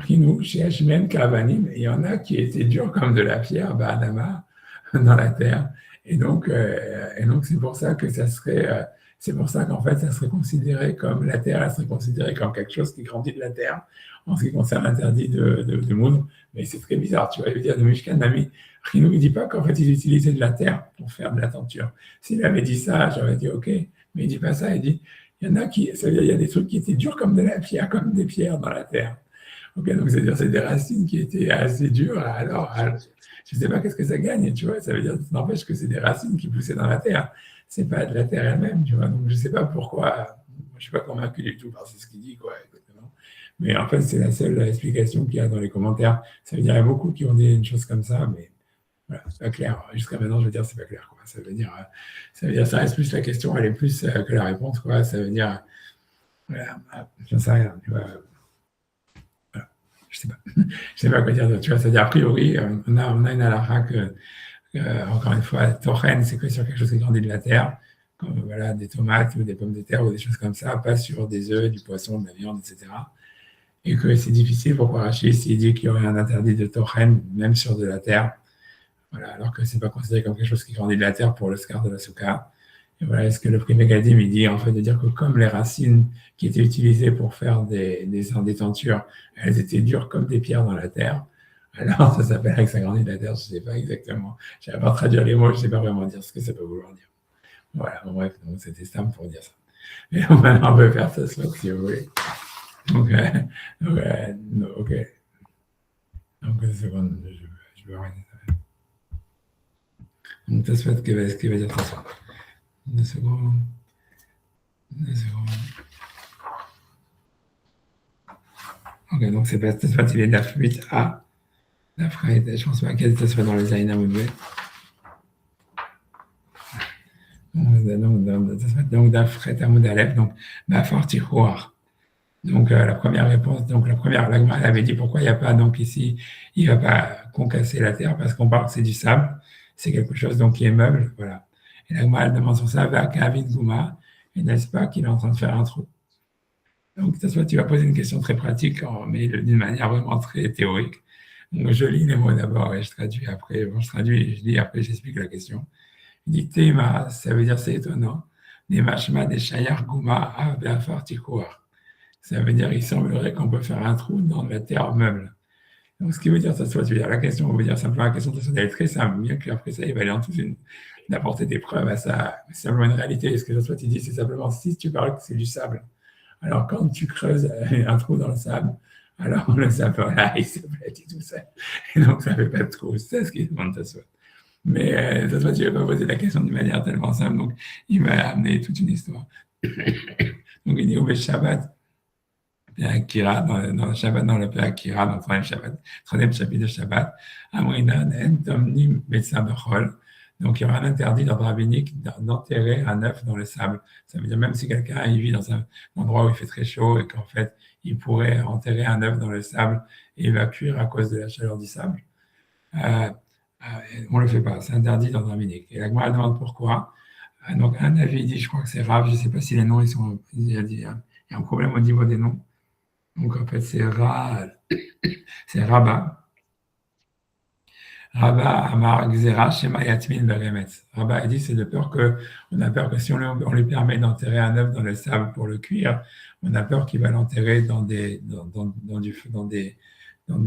A: Même Kavanim, il y en a qui étaient durs comme de la pierre, Bahadama, dans la terre. Et donc c'est pour ça que c'est pour ça qu'en fait, ça serait considéré comme la terre, elle serait considérée comme quelque chose qui grandit de la terre, en ce qui concerne l'interdit de moudre. Mais c'est très bizarre, tu vois, il veut dire de Mishkan Nami. Rinou ne dit pas qu'en fait, ils utilisaient de la terre pour faire de la teinture. S'il avait dit ça, j'aurais dit OK. Mais il ne dit pas ça, il dit, il y en a ça veut dire, il y a des trucs qui étaient durs comme de la pierre, comme des pierres dans la terre. Ok, donc c'est-à-dire c'est des racines qui étaient assez dures. Alors je ne sais pas qu'est-ce que ça gagne, tu vois. Ça veut dire, ça n'empêche que c'est des racines qui poussaient dans la terre. C'est pas de la terre elle-même, tu vois. Donc je ne sais pas pourquoi. Je ne suis pas convaincu du tout par ce qu'il dit, quoi. Exactement. Mais en fait, c'est la seule explication qu'il y a dans les commentaires. Ça veut dire qu'il y a beaucoup qui ont dit une chose comme ça, mais voilà, c'est pas clair. Jusqu'à maintenant, je veux dire, c'est pas clair, quoi. Ça veut dire, ça reste plus la question, elle est plus que la réponse, quoi. Ça veut dire. Voilà, j'en sais rien, tu vois. Voilà. Je sais pas. Je sais pas quoi dire. Tu vois, c'est-à-dire, a priori, on a une halakha que, encore une fois, Tochen, c'est que sur quelque chose qui grandit de la terre, comme voilà, des tomates ou des pommes de terre ou des choses comme ça, pas sur des œufs, du poisson, de la viande, etc. Et que c'est difficile pour Rachid s'il dit qu'il y aurait un interdit de Tochen, même sur de la terre, voilà, alors que c'est pas considéré comme quelque chose qui grandit de la terre pour le scar de la souka. Et voilà, est-ce que le prix Megadim, il dit en fait de dire que comme les racines qui étaient utilisées pour faire des tentures, elles étaient dures comme des pierres dans la terre, alors ça s'appellerait que ça grandit de la terre, je ne sais pas exactement. Je ne sais pas traduire les mots, je ne sais pas vraiment dire ce que ça peut vouloir dire. Voilà, bon, bref, donc c'était simple pour dire ça. Et maintenant, on peut faire ça si vous voulez. Donc, ok. Donc, une seconde, je veux arrêter ça. Donc, ce qui va dire ça. Une seconde. Une seconde. Ok, donc c'est pas Tosfot, il est DAF 8A. Je pense pas quel Tosfot dans le Zaina ou le donc DAF Hamoud Aleph, donc Bafar Tichouar. Donc la première réponse, donc la première, l'Agma, elle avait dit pourquoi il n'y a pas, donc ici, il ne va pas concasser la terre parce qu'on parle que c'est du sable, c'est quelque chose donc qui est meuble, voilà. Et l'Agma, elle demande sur ça, Kavid Gouma, et n'est-ce pas qu'il est en train de faire un trou. Donc, ça soit tu vas poser une question très pratique, mais d'une manière vraiment très théorique. Donc, je lis les mots d'abord et je traduis après. Bon, je traduis et je lis après, j'explique la question. Il dit Tema, ça veut dire c'est étonnant. Des machma, des chayar gouma, be'afar tikouar. Ça veut dire il semblerait qu'on peut faire un trou dans la terre meuble. Donc, ce qui veut dire, ça soit, tu veux dire, la question, on veut dire simplement la question, elle est très simple, bien qu'après ça, il va aller en toute d'apporter des preuves à ça. C'est simplement une réalité. Ce que ça soit, tu dis, c'est simplement si tu parles que c'est du sable. Alors, quand tu creuses un trou dans le sable, alors le sable, voilà, il s'aplatit tout seul. Et donc, ça ne fait pas de trou. C'est ce qu'il demande Tosfot. Mais Tosfot, tu ne vas pas poser la question d'une manière tellement simple. Donc, il m'a amené toute une histoire. Donc, il dit au Shabbat, Kira, dans le Shabbat, dans le Père Kira, dans le troisième chapitre de Shabbat, Amrinan, En Tomnim, Betsa Bechol. Donc, il y aura un interdit d'ordre rabbinique d'enterrer un œuf dans le sable. Ça veut dire même si quelqu'un vit dans un endroit où il fait très chaud et qu'en fait, il pourrait enterrer un œuf dans le sable et il va cuire à cause de la chaleur du sable, euh, on ne le fait pas. C'est interdit d'ordre rabbinique. Et la Gemara demande pourquoi. Donc, un avis dit, je crois que c'est Rav, je ne sais pas si les noms, il y a un problème au niveau des noms. Donc, en fait, c'est Rabat. Rabat Amar Gzera Shema Yatmin Beremetz. Rabat a dit c'est de peur que, on a peur que si on lui permet d'enterrer un œuf dans le sable pour le cuire, on a peur qu'il va l'enterrer dans des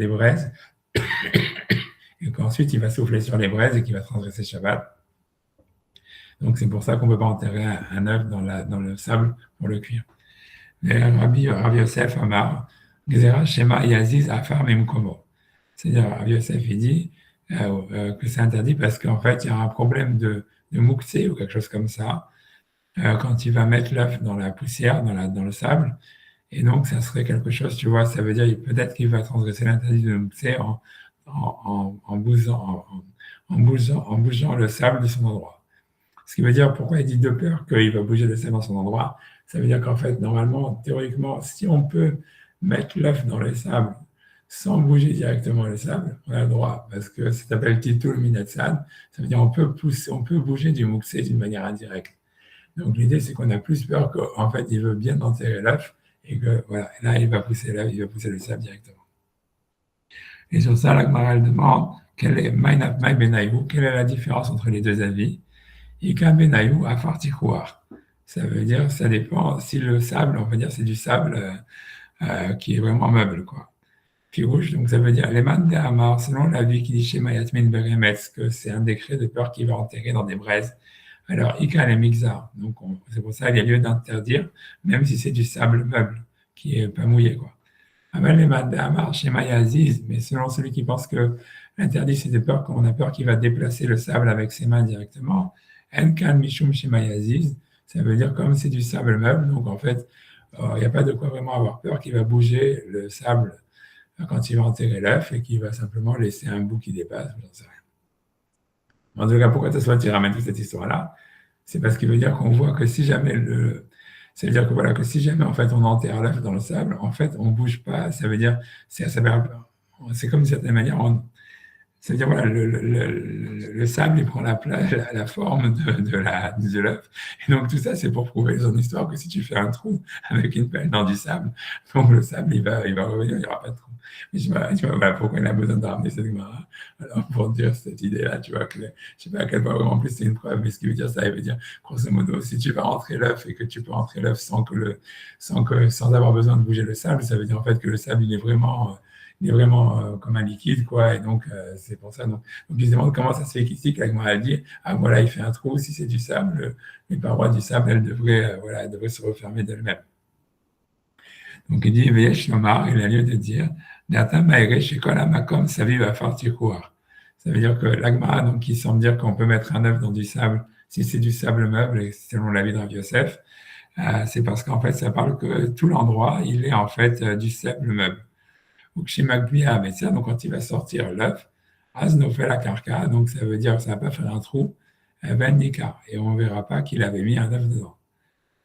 A: braises et qu'ensuite il va souffler sur les braises et qu'il va transgresser Shabbat. Donc c'est pour ça qu'on ne peut pas enterrer un œuf dans le sable pour le cuire. Et Rabbi Yosef Amar Gzera Shema Yaziz Afar Mimkomo. C'est-à-dire Rabbi Yosef il dit que c'est interdit parce qu'en fait, il y a un problème de mouxé ou quelque chose comme ça quand il va mettre l'œuf dans la poussière, dans le sable. Et donc, ça serait quelque chose, tu vois, ça veut dire peut-être qu'il va transgresser l'interdit de mouxé en bougeant le sable de son endroit. Ce qui veut dire, pourquoi il dit de peur qu'il va bouger le sable dans son endroit, ça veut dire qu'en fait, normalement, théoriquement, si on peut mettre l'œuf dans le sable sans bouger directement le sable, on a le droit, parce que ça s'appelle Titul Minatsad, ça veut dire on peut bouger du mouxé d'une manière indirecte. Donc l'idée, c'est qu'on a plus peur qu'en fait, il veut bien enterrer l'œuf, et que voilà, là, il va pousser l'œuf, il va pousser le sable directement. Et sur ça, la Gemara demande quelle est la différence entre les deux avis. Ika Benayou Afar Tichouar. Ça veut dire, ça dépend, si le sable, on va dire, c'est du sable qui est vraiment meuble, quoi. Rouge, donc ça veut dire les man de Hamar, selon l'avis qui dit chez Mayatmin Beremetz, que c'est un décret de peur qui va enterrer dans des braises. Alors, Ika les Mixar, donc c'est pour ça qu'il y a lieu d'interdire, même si c'est du sable meuble, qui est pas mouillé, quoi. Amal les man de Hamar chez Mayaziz, mais selon celui qui pense que l'interdit c'est de peur, qu'on a peur qu'il va déplacer le sable avec ses mains directement, Enkan Mishum chez Mayaziz, ça veut dire comme c'est du sable meuble, donc en fait, il n'y a pas de quoi vraiment avoir peur qu'il va bouger le sable quand il va enterrer l'œuf et qu'il va simplement laisser un bout qui dépasse, j'en sais rien. En tout cas, pourquoi tu ramènes toute cette histoire-là? C'est parce qu'il veut dire qu'on voit que si jamais C'est-à-dire que voilà, que si jamais en fait on enterre l'œuf dans le sable, en fait on bouge pas, ça veut dire, c'est comme d'une certaine manière, c'est-à-dire, voilà, le sable, il prend la forme de l'œuf. Et donc, tout ça, c'est pour prouver son histoire que si tu fais un trou avec une pelle dans du sable, donc le sable, il va revenir, il n'y aura pas de trou. Mais tu vois, voilà pourquoi il a besoin de ramener cette Gemara. Alors, pour dire cette idée-là, tu vois, que je ne sais pas à quel point vraiment, en plus, c'est une preuve, mais ce qui veut dire ça, il veut dire, grosso modo, si tu vas rentrer l'œuf et que tu peux rentrer l'œuf sans avoir besoin de bouger le sable, ça veut dire en fait que le sable, il est vraiment comme un liquide, quoi. Et donc, c'est pour ça. Donc, ils se demandent comment ça se fait qu'ici, qu'Agma a dit, ah voilà, il fait un trou, si c'est du sable, les parois du sable, voilà, elles devraient se refermer d'elles-mêmes. Donc, il dit, Veyesh Lomar, il a lieu de dire, Data Maere Shekola Makom Savi va faire tiroir. Ça veut dire que l'Agma, donc, il semble dire qu'on peut mettre un œuf dans du sable, si c'est du sable meuble, et selon l'avis de Rav Yosef, c'est parce qu'en fait, ça parle que tout l'endroit, il est en fait du sable meuble. Ou Kshimagbia, mais ça, donc quand il va sortir l'œuf, Asno fait la carca, donc ça veut dire que ça va pas faire un trou, ben Nikar, et on ne verra pas qu'il avait mis un œuf dedans.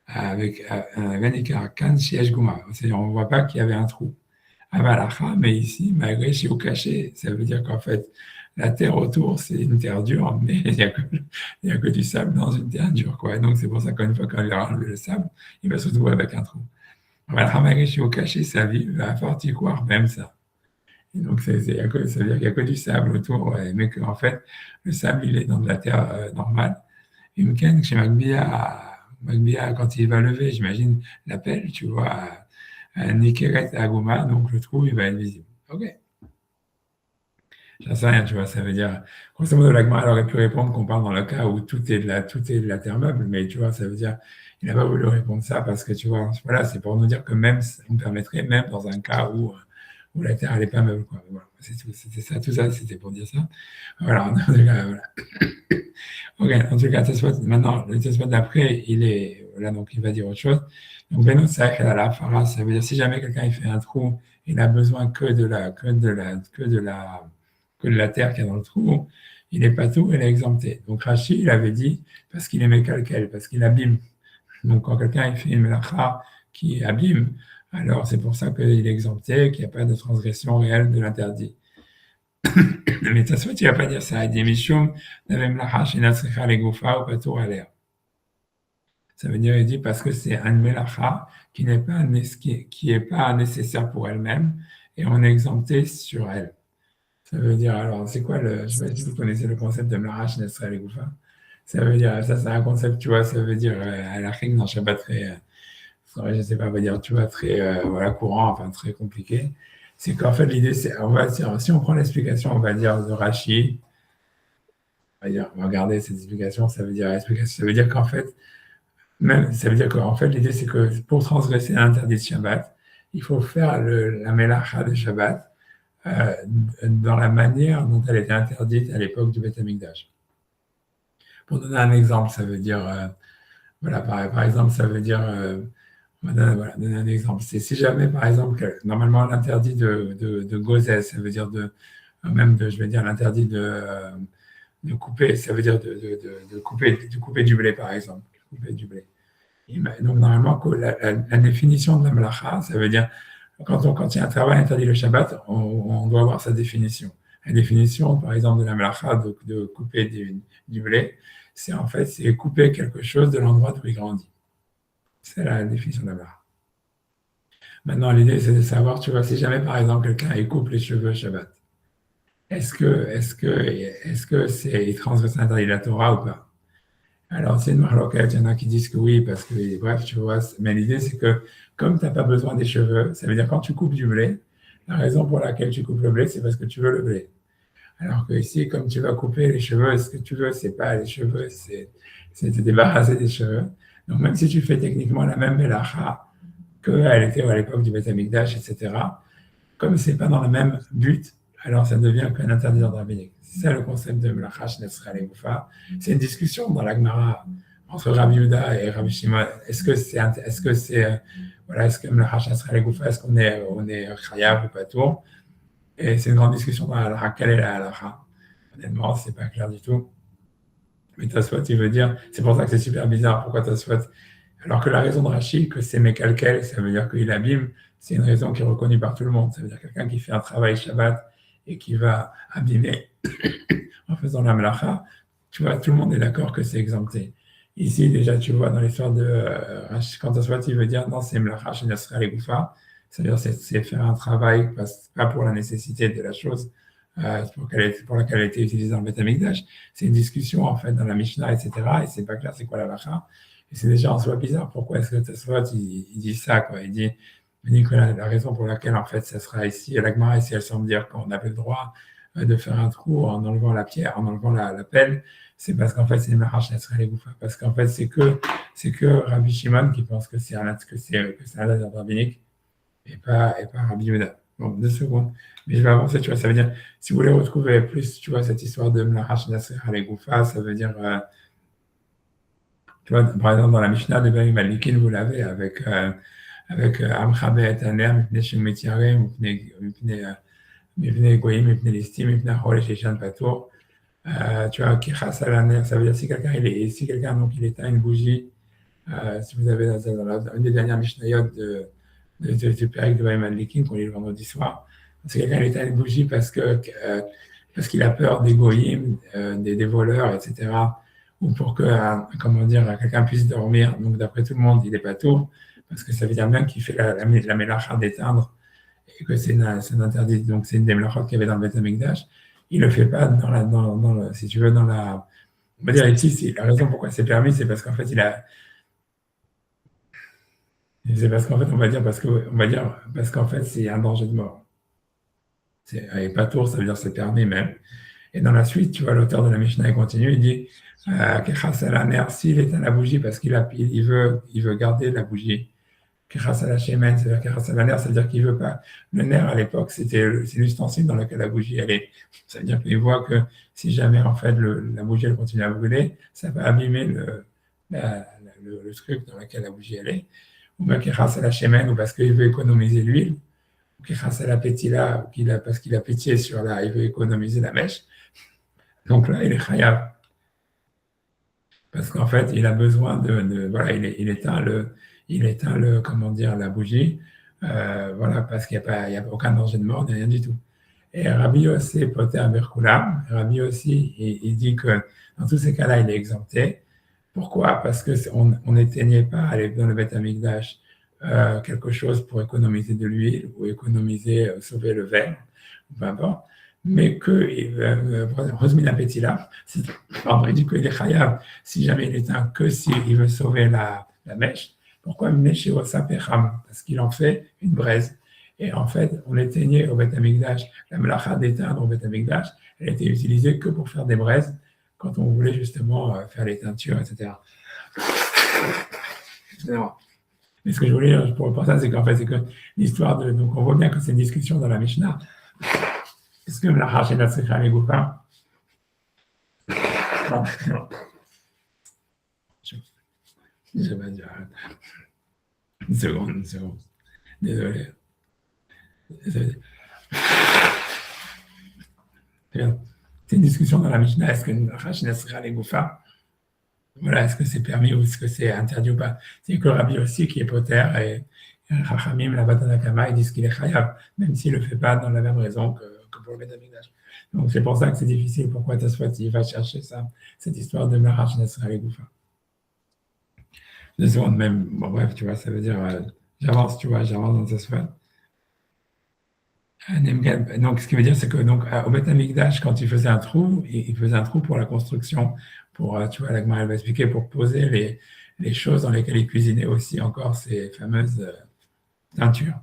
A: Avec un ben Nikar, Kan Shiesh Guma, c'est-à-dire on ne voit pas qu'il y avait un trou. Avalacha, mais ici, malgré Shiou caché, ça veut dire qu'en fait, la terre autour, c'est une terre dure, mais il n'y a que du sable dans une terre dure, quoi. Et donc c'est pour ça qu'une fois qu'on lui a enlevé le sable, il va se retrouver avec un trou. Avalacha, malgré Shiou caché, sa vie va faire tiroir, même ça. Et donc, ça veut dire qu'il n'y a que du sable autour, ouais, mais qu'en fait, le sable, il est dans de la terre normale. Et Mken, chez Magbia, quand il va lever, j'imagine, la pelle, tu vois, à Nikeret à Aguma, donc le trou, il va être visible. OK. J'en sais rien, tu vois, ça veut dire, grosso modo, l'Agma, elle aurait pu répondre qu'on parle dans le cas où tout est de la terre meuble, mais tu vois, ça veut dire, il n'a pas voulu répondre ça parce que, tu vois, voilà, c'est pour nous dire que même, on permettrait, même dans un cas où la terre, elle n'est pas meuble, quoi. Voilà, c'est tout, c'était ça, tout ça, c'était pour dire ça. Voilà, en tout cas, voilà. Ok, en tout cas, maintenant, le Tosfot d'après, voilà, donc il va dire autre chose. Donc, Beno Tzach el ala Farah, ça veut dire si jamais quelqu'un il fait un trou, il n'a besoin que de la terre qu'il y a dans le trou, il n'est pas tout, il est exempté. Donc Rashi, il avait dit, parce qu'il aimait calquel, parce qu'il abîme. Donc quand quelqu'un il fait une melacha qui abîme, alors c'est pour ça qu'il est exempté, qu'il n'y a pas de transgression réelle de l'interdit. Mais Tosfot, il ne va pas dire ça. Il dit Mishum, Navem Lacha, Shenatzricha Legoufa, ou Patour Alea. Ça veut dire, il dit, parce que c'est un melacha qui n'est pas, qui est pas nécessaire pour elle-même, et on est exempté sur elle. Ça veut dire, alors, c'est quoi je ne sais pas si vous connaissez le concept de melacha, Shenatzricha Legoufa. Ça veut dire, ça c'est un concept, tu vois, ça veut dire, à la règle dans Shabbat très, je ne sais pas, on va dire, tu vois, très, voilà, courant, enfin, très compliqué. C'est qu'en fait, l'idée, c'est, on va dire, si on prend l'explication, on va dire, de Rashi, on va regarder cette explication, ça veut dire qu'en fait, même, ça veut dire qu'en fait, l'idée, c'est que pour transgresser l'interdit de Shabbat, il faut faire la mélacha de Shabbat dans la manière dont elle était interdite à l'époque du Beth Amikdash. Pour donner un exemple, ça veut dire, voilà, par exemple, ça veut dire, on va donner un exemple. C'est si jamais, par exemple, normalement, l'interdit de gozès, ça veut dire je vais dire l'interdit de couper, ça veut dire de couper du blé, par exemple, couper du blé. Donc, normalement, la définition de la melacha, ça veut dire, quand il y a un travail interdit le Shabbat, on doit avoir sa définition. La définition, par exemple, de la melacha, de couper du blé, c'est en fait, c'est couper quelque chose de l'endroit d'où il grandit. C'est la définition de la melacha. Maintenant, l'idée, c'est de savoir, tu vois, si jamais, par exemple, quelqu'un il coupe les cheveux Shabbat, est-ce que il transgresse l'interdit de la Torah ou pas? Alors, c'est une marloquette, il y en a qui disent que oui, parce que, bref, tu vois, mais l'idée, c'est que comme tu n'as pas besoin des cheveux, ça veut dire quand tu coupes du blé, la raison pour laquelle tu coupes le blé, c'est parce que tu veux le blé. Alors que ici, comme tu vas couper les cheveux, ce que tu veux, c'est pas les cheveux, c'est te débarrasser des cheveux. Donc, même si tu fais techniquement la même mélacha qu'elle était à l'époque du Beth Amikdash, etc., comme c'est pas dans le même but, alors ça devient qu'un interdit d'ordre rabbinique. C'est ça le concept de Melacha Shnetzra Legoufa. C'est une discussion dans la Gemara entre Rabbi Yehuda et Rabbi Shimon. Est-ce que Melacha Shnetzra Legoufa, est-ce qu'on est chayav ou pas tout? Et c'est une grande discussion dans la halakha. Quelle est la halakha? Honnêtement, c'est pas clair du tout. Mais Tosfot, il veut dire, c'est pour ça que c'est super bizarre. Pourquoi Tosfot Alors que la raison de Rachi, que c'est Mekalkel, ça veut dire qu'il abîme, c'est une raison qui est reconnue par tout le monde. Ça veut dire quelqu'un qui fait un travail Shabbat et qui va abîmer en faisant la melacha, tu vois, tout le monde est d'accord que c'est exempté. Ici, déjà, tu vois, dans l'histoire de Rashi, quand Tosfot, il veut dire, non, c'est melacha chez Nasra les Goufa, c'est-à-dire c'est faire un travail, pas pour la nécessité de la chose, pour laquelle elle a été utilisée dans le Beth Amikdash. C'est une discussion, en fait, dans la Mishnah, etc., et c'est pas clair c'est quoi la lacha. Et c'est déjà en soi bizarre. Pourquoi est-ce que Tosfot, il dit ça, quoi? Il dit que la raison pour laquelle, en fait, ça sera ici, la Gemara, ici, elle semble dire qu'on avait le droit de faire un trou en enlevant la pierre, en enlevant la pelle, c'est parce qu'en fait, c'est Maharash Nasrallah Goufa. Parce qu'en fait, c'est que Rabbi Shimon qui pense que c'est un laser rabbinique et pas Rabbi Yehuda. Bon, 2 secondes. Mais je vais avancer, tu vois, ça veut dire, si vous voulez retrouver plus, tu vois, cette histoire de Maharash Nasrallah Goufa, ça veut dire, tu vois, par exemple, dans la Mishnah de Bani Malikin, vous l'avez avec Amchabe et Aner, Mipne Shem Metiarem, Mipne Goyim, Mipne Listim, Mipne Achol, Shechan Patour. Tu vois, Kichas Alaner, ça veut dire si quelqu'un donc il éteint une bougie, si vous avez dans une des dernières Mishnayot du Pérec de Baïm Likin qu'on lit le vendredi soir, si quelqu'un il éteint une bougie parce qu'il a peur des goyim, des voleurs, etc., ou pour que, comment dire, quelqu'un puisse dormir, donc d'après tout le monde, il n'est pas tout, parce que ça veut dire même qu'il fait la mélacha d'éteindre, et que c'est un interdit, donc c'est une des mélachot qu'il y avait dans le Beth Amikdash. Il ne le fait pas si tu veux, on va dire ici, la raison pourquoi c'est permis, c'est parce qu'en fait, c'est parce qu'en fait, parce qu'en fait, c'est un danger de mort. Et pas tour, ça veut dire c'est permis même. Et dans la suite, tu vois, l'auteur de la Mishnah, il continue, il dit, s'il éteint la bougie parce il veut garder la bougie, c'est-à-dire qu'il veut pas. Le nerf à l'époque, c'est l'ustensile dans lequel la bougie allait. C'est-à-dire qu'il voit que si jamais en fait la bougie elle continue à brûler, ça va abîmer le truc dans lequel la bougie allait. Ou bien ou parce qu'il veut économiser l'huile, ou parce qu'il a pitié il veut économiser la mèche. Donc là, il est khayab. Parce qu'en fait, il a besoin voilà, il éteint comment dire, la bougie, voilà, parce qu'il n'y a aucun danger de mort, rien du tout. Et Rabbi Yossi Poter Berkoulam, Rabbi Yossi, il dit que dans tous ces cas-là, il est exempté. Pourquoi? Parce qu'on n'éteignait pas dans le Beth Amikdash quelque chose pour économiser de l'huile ou sauver le verre, peu importe, mais Rosmina Petila, il dit qu'il est chayav si jamais il éteint que s'il veut sauver la mèche. Pourquoi parce qu'il en fait une braise. Et en fait, on éteignait au Beth Amikdash, la melacha d'éteindre au Beth Amikdash, elle était utilisée que pour faire des braises, quand on voulait justement faire les teintures, etc. Mais ce que je voulais dire pour ça, c'est qu'en fait, c'est que l'histoire donc on voit bien que c'est une discussion dans la Mishnah. Est-ce que melacha chez Natsricha les Goufa? Je vais dire. Une seconde. Désolé. C'est une discussion dans la Mishnah. Est-ce que melacha Nasra les Goufa, voilà, est-ce que c'est permis ou est-ce que c'est interdit ou pas? C'est que le Rabbi aussi qui est poter et Chachamim, la Batanakama, ils disent qu'il est chayav, même s'il ne le fait pas dans la même raison que pour le Beth Amikdash. Donc c'est pour ça que c'est difficile. Pourquoi Tosfot il va chercher ça, cette histoire de melacha Nasra les Goufa? 2 secondes même. Bon bref, tu vois, ça veut dire j'avance dans Tosfot. Donc, ce qui veut dire, c'est que au Beth Amikdash, quand il faisait un trou, il faisait un trou pour la construction, tu vois, la Gemara va expliquer, pour poser les choses dans lesquelles il cuisinait aussi encore ces fameuses teintures.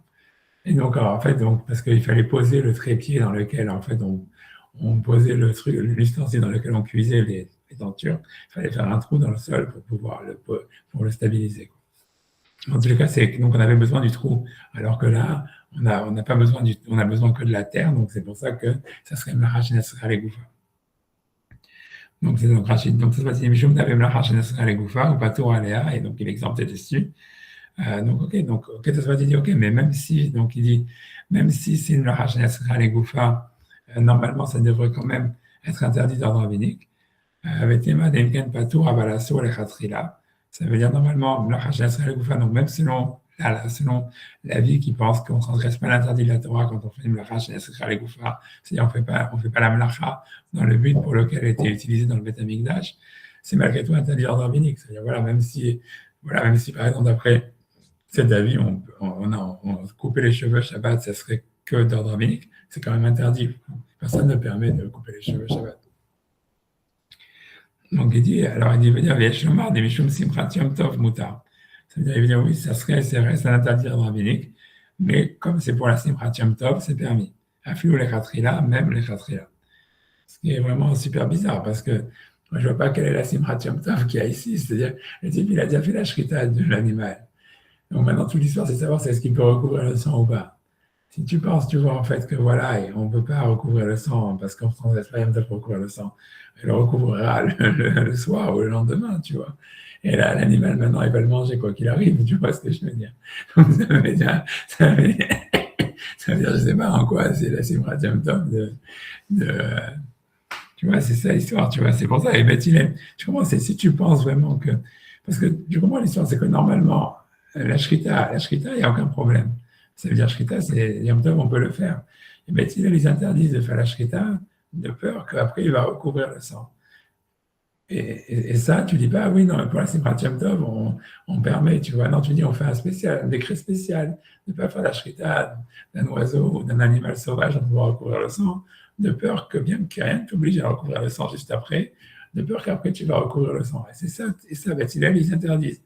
A: Et donc, en fait, parce qu'il fallait poser le trépied dans lequel, en fait, on posait l'ustensile dans lequel on cuisait les teintures, il fallait faire un trou dans le sol pour pouvoir pour le stabiliser, quoi. En tous les cas, donc on avait besoin du trou, alors que là, on n'a pas besoin on a besoin que de la terre, donc c'est pour ça que ça serait Melacha Nasra les Goufa. Donc c'est donc Rachid, donc ça se passe Mishum Tabe Melacha Nasra les Goufa, ou Patour Aléa, et donc il est exempté dessus. Donc ça se passe, il dit ok, mais même si c'est une Melacha Nasra les Goufa, normalement ça devrait quand même être interdit d'ordre rabbinique. Avec Tema Demken Patour Avalasso les Khatrila. Ça veut dire normalement, donc même selon la vie qui pense qu'on ne transgresse pas l'interdit de la Torah quand on fait une mlacha, c'est-à-dire on ne fait pas la mlacha dans le but pour lequel elle a été utilisée dans le Beth Amikdash, c'est malgré tout interdit d'ordre rabbinique. C'est-à-dire, même si par exemple, d'après cet avis, on couper les cheveux Shabbat, ça serait que d'ordre rabbinique, c'est quand même interdit. Personne ne permet de couper les cheveux Shabbat. Donc il dit, veut dire, V'yesh lomar de mishum simchat yom tov mutar. Ça veut dire, oui, ça reste un interdit d'ordre rabbinique, mais comme c'est pour la simchat yom tov, c'est permis. Afilou les chatrila, même les chatrila. Ce qui est vraiment super bizarre, parce que moi, je ne vois pas quelle est la simchat yom tov qu'il y a ici. C'est-à-dire, le type, il a déjà fait la shrita de l'animal. Donc maintenant, toute l'histoire, c'est de savoir si est-ce qu'il peut recouvrir le sang ou pas. Si tu penses, tu vois, en fait, que voilà, et on ne peut pas recouvrir le sang parce qu'on ne transgresse pas Yom Tov pour recouvrir le sang. Il le recouvrira le soir ou le lendemain, tu vois. Et là, l'animal, maintenant, il va le manger quoi qu'il arrive, tu vois ce que je veux dire. Donc, ça veut dire, je sais pas en quoi, c'est la Simrat Yom Tov tu vois, c'est ça l'histoire, tu vois, c'est pour ça. Et tu comprends, si tu penses vraiment que, parce que tu comprends l'histoire, c'est que normalement, la shrita, il n'y a aucun problème. Ça veut dire shrita, c'est Yom Tov, on peut le faire. Et Beth Hillel, ils interdisent de faire la shrita de peur qu'après il va recouvrir le sang. Et ça, tu dis pas, ah oui, non, pour la Simchat Yom Tov, on permet, tu vois. Non, tu dis, on fait un décret spécial de ne pas faire la shrita d'un oiseau ou d'un animal sauvage pour pouvoir recouvrir le sang, de peur que bien que rien ne t'oblige à recouvrir le sang juste après, de peur qu'après tu vas recouvrir le sang. Et ça, Beth Hillel, ils interdisent.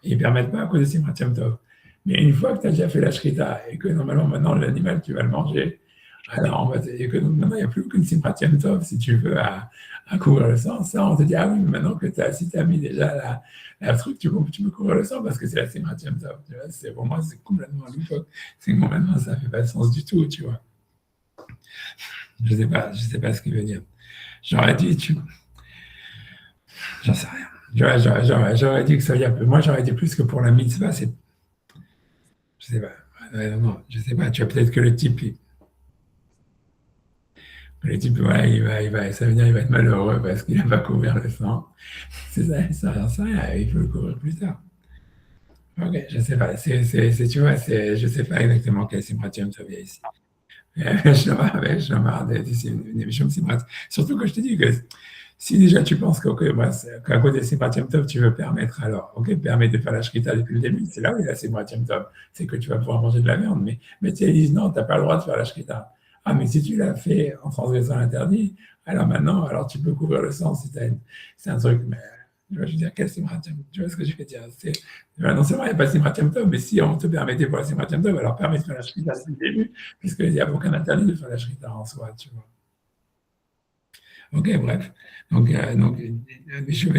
A: Ils ne permettent pas à cause de Simchat Yom Tov. Mais une fois que tu as déjà fait la shrita et que normalement maintenant l'animal tu vas le manger, alors et que maintenant il n'y a plus aucune Simchat Yom Tov si tu veux à couvrir le sang, ça on te dit ah oui mais maintenant que si tu as mis déjà la truc tu peux couvrir le sang parce que c'est la Simchat Yom Tov. Pour moi c'est complètement loufoque. C'est complètement ça fait pas de sens du tout tu vois. Je sais pas ce qu'il veut dire. J'aurais dit j'en sais rien. J'aurais dit que ça y a peu. Moi j'aurais dit plus que pour la mitzvah c'est je sais pas. Non, je sais pas. Tu vois peut-être que le type, ça veut dire il va être malheureux parce qu'il n'a pas couvert le sang. C'est ça, j'en sais rien. Il faut le couvrir plus tard. Ok, je sais pas. Tu vois, je sais pas exactement quel simratium ça vient ici. Je marre une émission de simrat. Surtout que je te dis que si déjà tu penses qu'à côté de Simrat Tov, tu veux permettre, alors, ok, permet de faire la shrita depuis le début, c'est là où il y a Simrat Tov, c'est que tu vas pouvoir manger de la viande, mais ils disent non, tu n'as pas le droit de faire la shrita. Ah, mais si tu l'as fait en transgressant l'interdit, alors maintenant, alors tu peux couvrir le sang si c'est un truc, mais je veux dire, quel Simrat Tov? Tu vois ce que je veux dire? Non seulement il n'y a pas Simrat Tov, mais si on te permettait pour la Simrat Tov, alors permet de faire la shrita depuis le début, puisqu'il n'y a aucun interdit de faire la shrita en soi, tu vois. Ok, bref. Donc, je me suis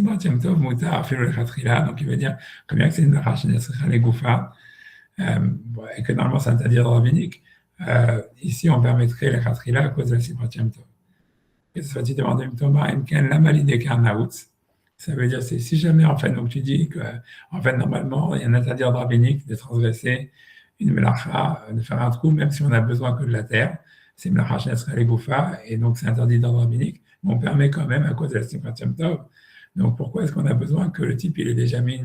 A: dit, tiens, Tov, Moutar, Philo le Khatrila, donc il veut dire que bien que c'est une Rache les Goufa, et que normalement c'est interdit d'ordre rabbinique, ici on permettrait le Khatrila à cause de la Simratiam Tov. Que ce soit dit devant Thomas, la maladie Karnaout, ça veut dire, c'est si jamais, en fait, donc tu dis que, en fait, normalement, il y a un interdit d'ordre rabbinique de transgresser une melacha, de faire un trou, même si on n'a besoin que de la terre. C'est melacha shenesra les goufa, et donc c'est interdit d'ordre rabbinique, mais on permet quand même à cause de la Simchat Tov. Donc pourquoi est-ce qu'on a besoin que le type, il ait déjà mis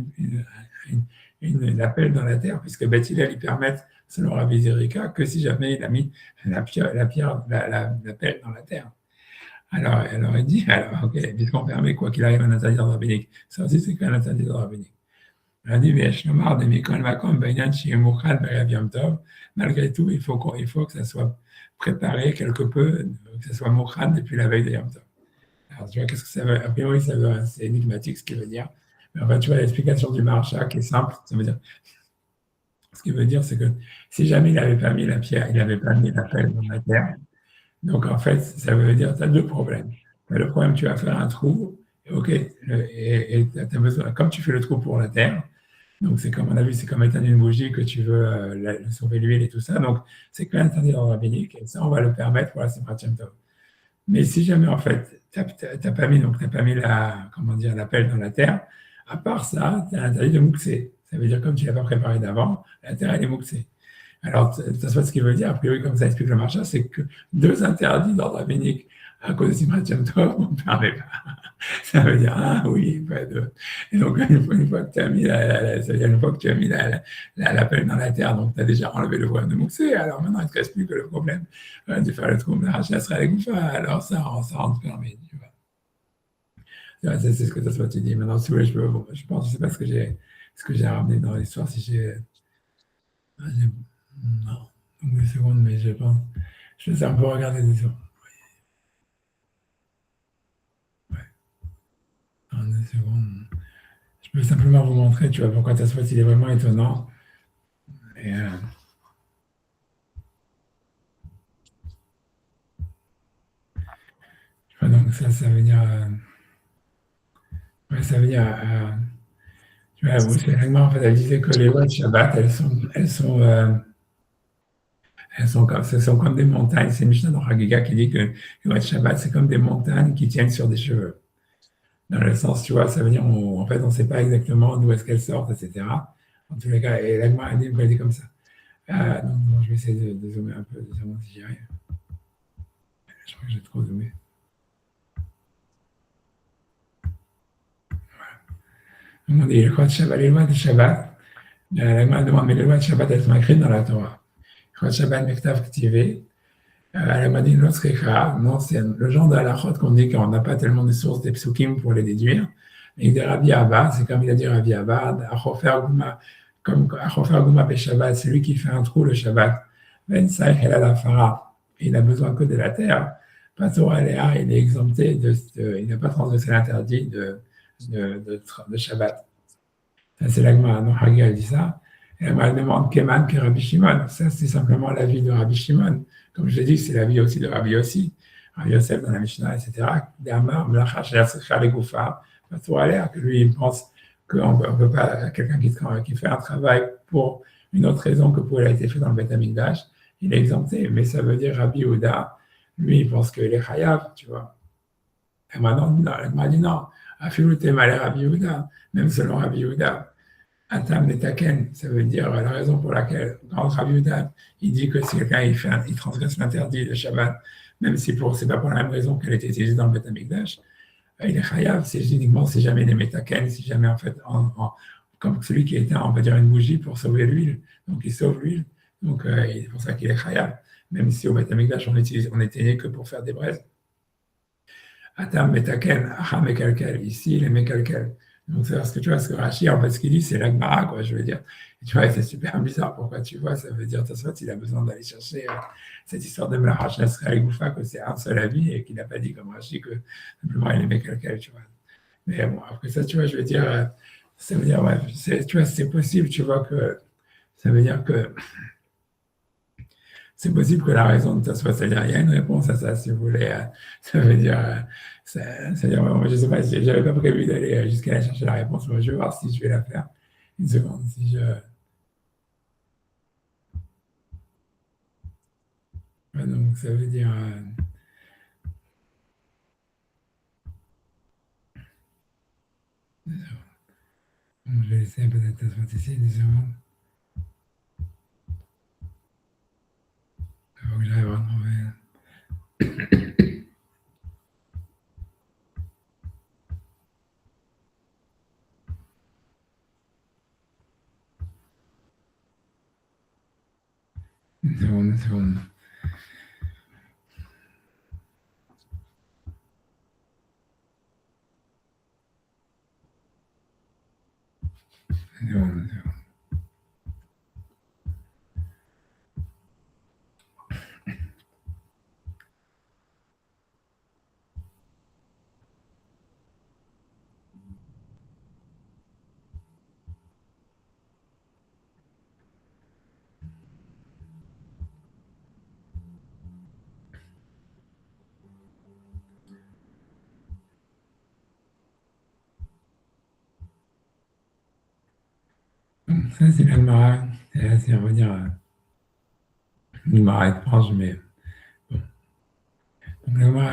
A: une appel dans la terre, puisque Beth Hillel, ils permettent, selon Rabbi Zerika, que si jamais il a mis la pelle dans la terre. Alors, elle aurait dit, ok, puisqu'on permet quoi qu'il arrive un interdit d'ordre rabbinique, ça aussi c'est qu'un interdit d'ordre rabbinique. Elle a dit, malgré tout, il faut que ça soit préparé quelque peu, que ça soit moukhad depuis la veille de Yom Tov. Alors, tu vois, qu'est-ce que ça veut? A priori, c'est énigmatique ce qu'il veut dire. Mais en fait, tu vois, l'explication du Maharsha qui est simple, ça veut dire, ce qu'il veut dire, c'est que si jamais il n'avait pas mis la pierre, il n'avait pas mis la pelle dans la terre, donc, en fait, ça veut dire que tu as deux problèmes. Le problème, tu vas faire un trou, ok, et tu as besoin, comme tu fais le trou pour la terre, donc c'est comme on a vu, c'est comme éteindre une bougie que tu veux sauver l'huile et tout ça, donc c'est quand même interdit dans le rabbinique, et ça, on va le permettre pour la Simchat Tov. Mais si jamais, en fait, tu n'as pas mis la pelle dans la terre, à part ça, tu as interdit de mouxer. Ça veut dire, comme tu ne l'as pas préparé d'avant, la terre, elle est mouxée. Alors, ça soit ce qu'il veut dire, a priori, comme ça explique le Maharsha, c'est que deux interdits d'ordre rabbinique à cause de Simrat Tov, on ne permet pas. Ça veut dire, ah oui, pas de. Et donc, une fois que tu as mis ça veut dire une fois que tu as mis l'appel dans la terre, donc tu as déjà enlevé le problème de Moussé, alors maintenant il ne te reste plus que le problème de faire le trou de la sera les Goufa, alors ça rentre permis, tu vois. C'est ce que ça soit, tu dis. Maintenant, si vous voulez, je pense, je ne sais pas ce que j'ai ramené dans l'histoire, si j'ai. Non, donc 2 secondes, mais je pense. Je vais un peu regarder des secondes. Ouais, en 2 secondes. Je peux simplement vous montrer, tu vois, pourquoi ta soit il est vraiment étonnant. Et, donc ça veut dire, ouais, ça veut dire, tu vois, vous savez, en fait, elle disait que les lois de Shabbat, ce sont comme des montagnes. C'est Mishnah dans Hagiga qui dit que les lois de Shabbat, c'est comme des montagnes qui tiennent sur des cheveux. Dans le sens, tu vois, ça veut dire, en fait, on ne sait pas exactement d'où est-ce qu'elles sortent, etc. En tous les cas, et l'Agma, elle dit comme ça. Donc, bon, je vais essayer de zoomer un peu, de savoir si j'y arrive. Je crois que j'ai trop zoomé. On dit les lois de Shabbat, l'Agma demande, mais les lois de Shabbat, elles sont écrites dans la Torah. Les lois de Shabbat, Mektav Ktivé, l'Agma dit, non, c'est le genre de halachot qu'on dit qu'on n'a pas tellement de sources des psukim pour les déduire. Et des Rabbi Abba, c'est comme il a dit Rabbi Abba, Achofer Gouma, comme Achofer Gouma pe Shabbat, c'est lui qui fait un trou le Shabbat. Ben Saïch el Alafara, il n'a besoin que de la terre. Pato Aléa, il est exempté il n'a pas transgressé l'interdit de Shabbat. Ça, c'est l'Agma, non, Hagi a dit ça. Et elle demande Keman que Rabbi Shimon. Ça, c'est simplement l'avis de Rabbi Shimon. Comme je l'ai dit, c'est l'avis aussi de Rabbi Yossi, Rabbi Yosef dans la Mishnah, etc. D'Amar, Melacha, Shalacha, les Goufa, Pato Aléa, que lui, il pense qu'on ne peut pas, quelqu'un qui fait un travail pour une autre raison que pour il a été fait dans le Beth Amikdash, il est exempté. Mais ça veut dire Rabbi Yehuda, lui, il pense qu'il est chayav, tu vois. Et maintenant, elle m'a dit non, Afilouté malé Rabbi Yehuda, même selon Rabbi Yehuda, Atam Netaken, ça veut dire la raison pour laquelle, dans Rabbi Yehuda, il dit que si quelqu'un il transgresse l'interdit de Shabbat, même si c'est pas pour la même raison qu'elle était utilisée dans le Beth Amikdash, il est chayav, c'est uniquement si jamais il est Metaken, si jamais en fait, comme celui qui éteint, on va dire, une bougie pour sauver l'huile, donc il sauve l'huile, donc c'est pour ça qu'il est chayav, même si au Beth Amikdash on éteignait que pour faire des braises. Atam Metaken, Aha Mekalkel, ici il est Mekalkel. Donc c'est parce que tu vois, ce que Rashi, en fait, ce qu'il dit, c'est l'Agmara, quoi, je veux dire. Et tu vois, c'est super bizarre. Pourquoi tu vois, ça veut dire, Tosfot, il a besoin d'aller chercher cette histoire de Melachash Nasra et Goufa, que c'est un seul avis et qu'il n'a pas dit comme Rashi que simplement il aimait quelqu'un, tu vois. Mais bon, après ça, tu vois, je veux dire, ça veut dire, ouais, tu vois, c'est possible, tu vois, que ça veut dire que c'est possible que la raison de ça soit, c'est-à-dire, il y a une réponse à ça, si vous voulez. Ça veut dire, c'est-à-dire, moi, je ne sais pas, je n'avais pas prévu d'aller jusqu'à aller chercher la réponse, mais je vais voir si je vais la faire. Une seconde, si je. Ouais, donc, ça veut dire. Je vais essayer peut-être de se ici, 2 secondes. Il faut que j'arrive à retrouver. Une seconde, une seconde. Une seconde, une seconde. Donc, ça, c'est l'Agmara. C'est, on va dire, une Gemara étrange, mais bon.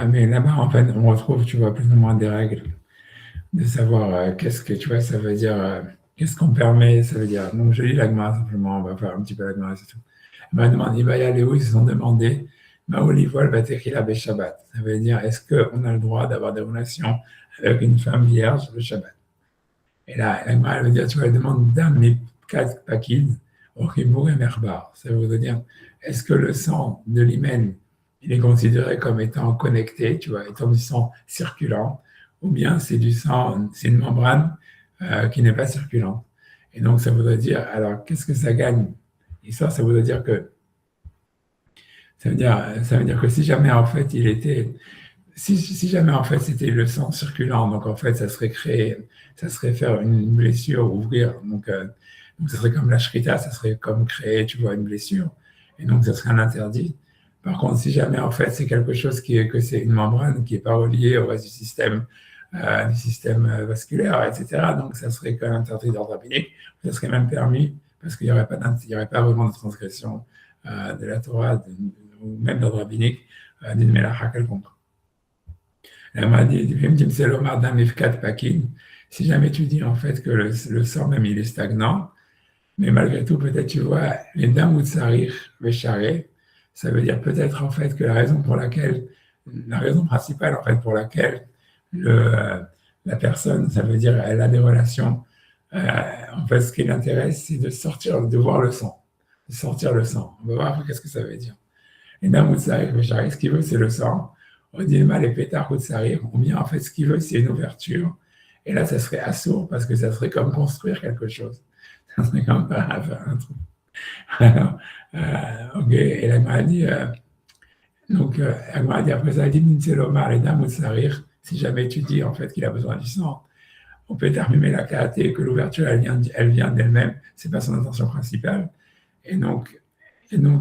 A: Mais là-bas, en fait, on retrouve, tu vois, plus ou moins des règles de savoir qu'est-ce que, tu vois, ça veut dire, qu'est-ce qu'on permet, ça veut dire. Donc, je lis l'Agma simplement, on va faire un petit peu l'Agma, c'est tout. Il m'a demandé, il va y aller où ils se sont demandé Maolivol Batekila Shabbat. Ça veut dire, est-ce qu'on a le droit d'avoir des relations avec une femme vierge le Shabbat? Et là, elle veut dire, tu vois, elle demande d'un quatre pakid au Chibour et Merbar. Ça veut dire, est-ce que le sang de l'hymen, il est considéré comme étant connecté, tu vois, étant du sang circulant, ou bien c'est du sang, c'est une membrane qui n'est pas circulante. Et donc, ça voudrait dire, alors, qu'est-ce que ça gagne? Et ça voudrait dire que, ça veut dire que si jamais, en fait, il était, si jamais, en fait, c'était le sang circulant, donc, en fait, ça serait faire une blessure, ouvrir, donc ça serait comme la shrita, ça serait comme créer, tu vois, une blessure, et donc, ça serait un interdit. Par contre, si jamais, en fait, c'est quelque chose que c'est une membrane qui n'est pas reliée au reste du système vasculaire, etc., donc ça serait quand même interdit d'ordre rabbinique, ça serait même permis, parce qu'il n'y aurait pas vraiment de transgression de la Torah, ou même d'ordre rabbinique, d'une mélacha quelconque. Elle m'a dit, si jamais tu dis en fait que le sang même il est stagnant, mais malgré tout, peut-être tu vois, les dam ou tsarir vécharé, ça veut dire peut-être en fait que la raison principale en fait pour laquelle la personne, ça veut dire elle a des relations, en fait ce qui l'intéresse c'est de voir le sang, de sortir le sang. On va voir qu'est-ce que ça veut dire. Les dam ou tsarir vécharé, ce qu'il veut c'est le sang. On dit mal les pétards ou tsarir, ou bien en fait ce qu'il veut c'est une ouverture. Et là ça serait assourd parce que ça serait comme construire quelque chose. Ça serait comme faire un trou. Alors, ok, et la m'a dit, elle m'a dit après ça, elle dit, Minselomar, les dames ou sarir, si jamais tu dis en fait qu'il a besoin du sang, on peut terminer la karaté, que l'ouverture elle vient d'elle-même, c'est pas son intention principale, et donc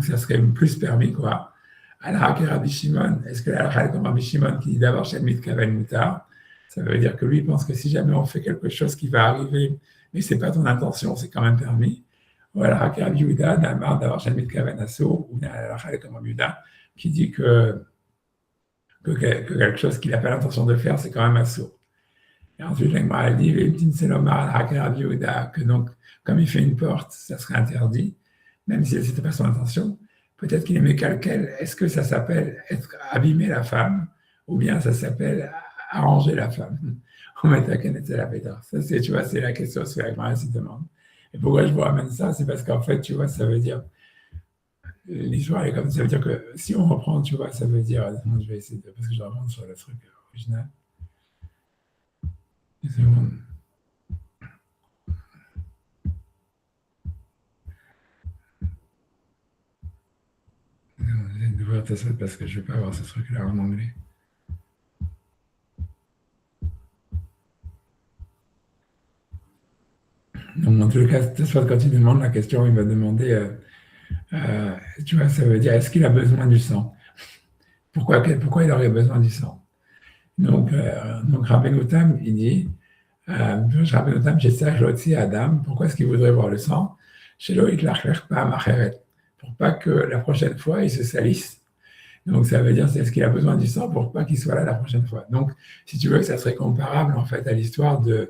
A: ça serait plus permis quoi. Alors, Rabbi Shimon, est-ce que la comme Rabbi Shimon qui dit d'abord Shelmit Kavel Mutar, ça veut dire que lui pense que si jamais on fait quelque chose qui va arriver, mais c'est pas ton intention, c'est quand même permis. Voilà, Rabbi Yehuda, d'Amar d'avoir Shelmit Kavel Asso, ou bien la comme Rabbi Yehuda, qui dit que quelque chose qu'il n'a pas l'intention de faire, c'est quand même Asso. Et ensuite, l'Agmara dit, Rabbi Yehuda, que donc, comme il fait une porte, ça serait interdit, même si ce n'était pas son intention. Peut-être qu'il aimait calquel. Est-ce que ça s'appelle abîmer la femme ou bien ça s'appelle arranger la femme? Ça, c'est, tu vois, c'est la question que la se demande. Et pourquoi je vous ramène ça? C'est parce qu'en fait, tu vois, ça veut dire, l'histoire est comme ça, veut dire que si on reprend, tu vois, ça veut dire, je vais essayer de, parce que je reprends sur le truc original. Une seconde. J'essaie d'ouvrir ta salle parce que je ne vais pas avoir ce truc-là en anglais. Donc, dans tous les cas, quand il demande la question, il va demander, tu vois, ça veut dire, est-ce qu'il a besoin du sang? Pourquoi il aurait besoin du sang? Donc Rabbi Notam, il dit, Rabbi Notam, j'essaie de Adam, pourquoi est-ce qu'il voudrait voir le sang? Chez Loïc pour pas que la prochaine fois, il se salisse. Donc, ça veut dire, c'est est-ce qu'il a besoin du sang pour pas qu'il soit là la prochaine fois. Donc, si tu veux, ça serait comparable, en fait, à l'histoire de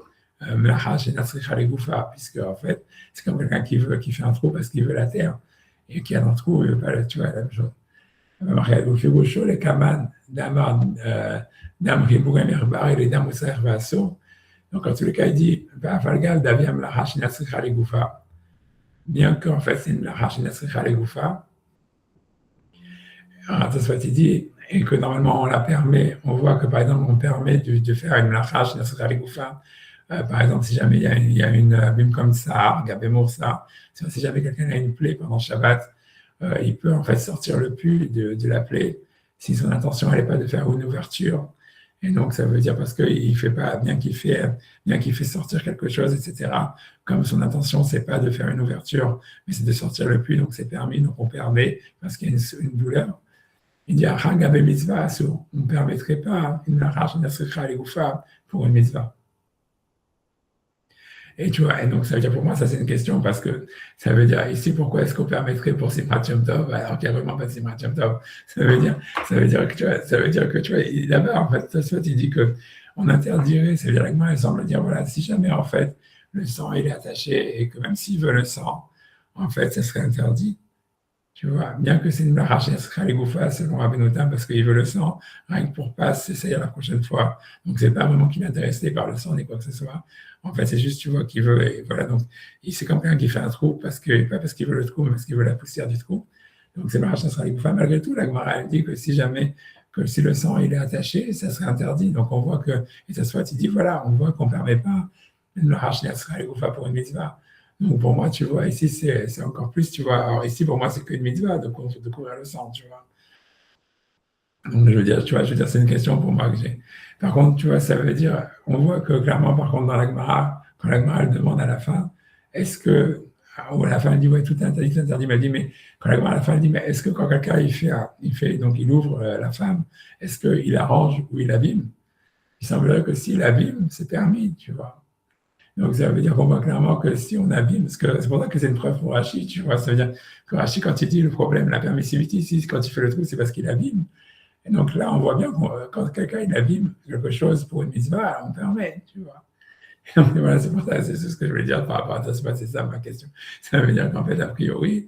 A: Melacha chez Nasricha Legoufa, puisque, en fait, c'est comme quelqu'un qui fait un trou parce qu'il veut la terre, et qui a un trou, il veut pas, tu vois, la même chose. Les Kaman, Damar, Dam Ribourem Erbar et les Dam Ousser Vasso. Donc, en tous les cas, il dit, Falgal, Daviam Melacha chez Nasricha Legoufa. Bien qu'en fait, c'est une Melacha chez Nasricha Legoufa. Alors, ça soit dit, et que normalement on la permet, on voit que par exemple on permet de faire une melacha chez Nasricha Legoufa. Par exemple, si jamais il y a une abîme comme ça, Gabémour ça, si jamais quelqu'un a une plaie pendant Shabbat, il peut en fait sortir le pu de la plaie si son intention n'est pas de faire une ouverture. Et donc ça veut dire parce qu'il fait pas, bien qu'il fait sortir quelque chose, etc. Comme son intention c'est pas de faire une ouverture, mais c'est de sortir le pu, donc c'est permis, donc on permet parce qu'il y a une douleur. Il dit, on ne permettrait pas une arrache Nasricha Legoufa pour une mitzvah. Et tu vois, et donc ça veut dire pour moi, ça c'est une question parce que ça veut dire ici pourquoi est-ce qu'on permettrait pour Simrat Yom Tov alors qu'il n'y a vraiment pas de Simrat Yom Tov. Ça veut dire que tu vois, là-bas en fait, il dit que on interdirait, ça veut dire que moi, il semble dire voilà, si jamais en fait le sang il est attaché et que même s'il veut le sang, en fait, ça serait interdit. Tu vois, bien que c'est une Melacha Shenetzricha Legoufa, selon Rabbeinu Tam, parce qu'il veut le sang, rien que pour pas s'essayer la prochaine fois. Donc, c'est pas vraiment qu'il est intéressé par le sang ni quoi que ce soit. En fait, c'est juste, tu vois, qu'il veut, et voilà. Donc, c'est comme quelqu'un qui fait un trou, pas parce qu'il veut le trou, mais parce qu'il veut la poussière du trou. Donc, c'est Melacha Shenetzricha Legoufa. Malgré tout, la Gemara, elle dit que si le sang, il est attaché, ça serait interdit. Donc, on voit que, et ça soit, il dit, voilà, on voit qu'on ne permet pas une Melacha Shenetzricha Legoufa pour une mitzvah. Donc pour moi, tu vois, ici, c'est encore plus, tu vois. Alors ici, pour moi, c'est qu'une mitzvah de couvrir le sang, tu vois. Donc je veux dire, tu vois, c'est une question pour moi que j'ai. Par contre, tu vois, ça veut dire, on voit que clairement, par contre, dans la Gemara, quand la Gemara, elle demande à la fin, est-ce que, ou à la fin, elle dit, ouais, tout est interdit, tout est interdit, mais elle dit, mais quand la Gemara, à la fin, elle dit, mais est-ce que quand quelqu'un, donc il ouvre la femme, est-ce qu'il arrange ou il abîme? Il semblerait que s'il abîme, c'est permis, tu vois. Donc, ça veut dire qu'on voit clairement que si on abîme, parce que c'est pour ça que c'est une preuve pour Rachid, tu vois, ça veut dire que Rachid, quand il dit le problème, la permissivité ici, quand il fait le trou, c'est parce qu'il abîme. Et donc là, on voit bien que quand quelqu'un il abîme quelque chose pour une mitzvah, on permet, tu vois. Et donc, voilà, c'est pour ça, c'est ce que je voulais dire par rapport à ça, c'est ça ma question. Ça veut dire qu'en fait, a priori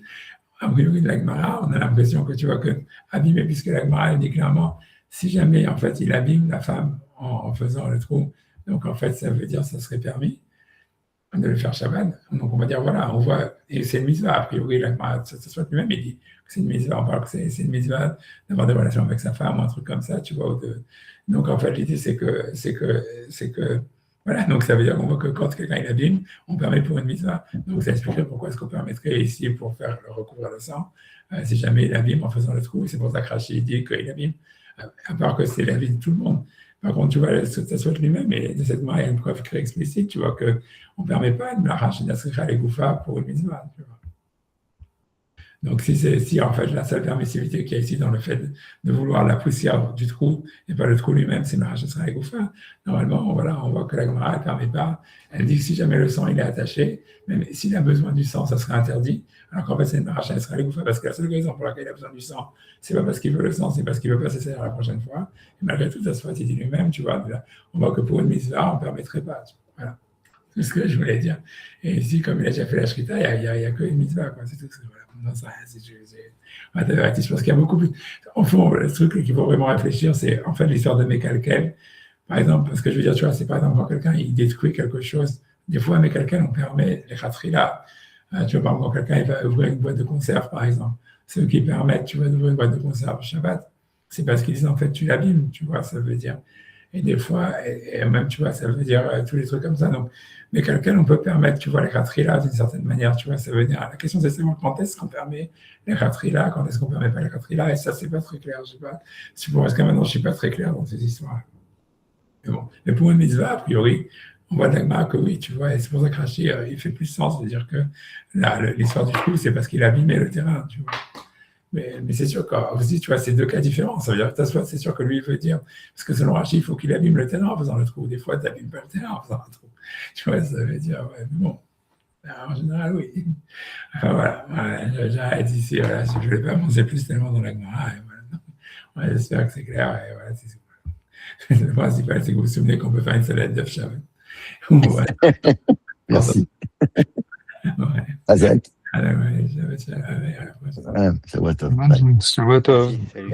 A: de la Gemara, on a l'impression que tu vois que abîmer, puisque la Gemara, elle dit clairement, si jamais, en fait, il abîme la femme en faisant le trou, donc en fait, ça veut dire que ça serait permis de le faire Shabbat. Donc on va dire, voilà, on voit, et c'est une mitzvah, a priori, la Gemara, ça soit lui-même, il dit que c'est une mitzvah, on parle que c'est une mitzvah d'avoir des relations avec sa femme ou un truc comme ça, tu vois. Donc en fait, l'idée, c'est que, voilà, donc ça veut dire qu'on voit que quand quelqu'un il abîme, on permet pour une mitzvah. Donc ça expliquerait pourquoi est-ce qu'on permettrait ici pour faire le recouvrir le sang, si jamais il abîme en faisant le trou, c'est pour ça que Rachid dit qu'il abîme, à part que c'est l'avis de tout le monde. Par contre, tu vois, ça soit lui-même, et de cette manière, il y a une preuve très explicite, tu vois, qu'on ne permet pas de l'arracher d'Asricha les Goufa pour une mitzvah, tu vois. Donc, si en fait la seule permissivité qu'il y a ici dans le fait de vouloir la poussière du trou et pas le trou lui-même, c'est l'arracher les Goufa, normalement, voilà, on voit que la Gemara ne permet pas. Elle dit que si jamais le sang il est attaché, même s'il a besoin du sang, ça serait interdit. Alors qu'en fait, c'est une arracher les Goufa parce que la seule raison pour laquelle il a besoin du sang, c'est pas parce qu'il veut le sang, c'est parce qu'il veut pas s'essayer la prochaine fois. Et malgré tout, ça se fait, il dit lui-même, tu vois, on voit que pour une mitzvah, on ne permettrait pas. Voilà. C'est ce que je voulais dire. Et ici, comme il a déjà fait la shrita, il n'y a qu'une mitzvah, quoi. C'est tout. Voilà. Non, ça, je pense qu'il y a beaucoup plus. Au fond, le truc qu'il faut vraiment réfléchir, c'est en fait l'histoire de Mekalkel. Par exemple, parce que je veux dire, tu vois, c'est par exemple quand quelqu'un il détruit quelque chose, des fois, Mekalkel, on permet les khatrila. Tu vois, par exemple, quand quelqu'un il va ouvrir une boîte de conserve, par exemple, ceux qui permettent, tu vois, d'ouvrir une boîte de conserve Shabbat, c'est parce qu'ils disent en fait, tu l'abîmes, tu vois, ça veut dire. Et des fois, et même, tu vois, ça veut dire tous les trucs comme ça. Donc, mais quelqu'un, on peut permettre, tu vois, les khatrila d'une certaine manière, tu vois, ça veut dire, la question c'est seulement quand est-ce qu'on permet les khatrila, quand est-ce qu'on permet pas les khatrila, et ça, c'est pas très clair, je sais pas, parce que maintenant, je suis pas très clair dans ces histoires. Mais bon, mais pour une mitzvah, a priori, on voit d'Agma que oui, tu vois, et c'est pour ça que Rashi, il fait plus sens de dire que l'histoire du trou, c'est parce qu'il a abîmé le terrain, tu vois. Mais c'est sûr qu'aussi, tu vois, c'est deux cas différents. Ça veut dire que c'est sûr que lui, il veut dire, parce que selon Rachid, il faut qu'il abîme le terrain en faisant le trou. Des fois, tu n'abîmes pas le terrain en faisant le trou. Tu vois, ça veut dire, ouais, mais bon. Alors, en général, oui. Enfin, voilà, j'arrête ici. Voilà, je ne vais pas avancer plus tellement dans la Gemara. Voilà, j'espère que c'est clair. Et voilà, c'est tout. Le principal, c'est que vous vous souvenez qu'on peut faire une salade d'œuf Shabbat. Ouais.
B: Merci.
A: Ouais.
B: Azek.
A: À la prochaine.
B: Ça va top.
C: Ça va, toi.
B: Salut.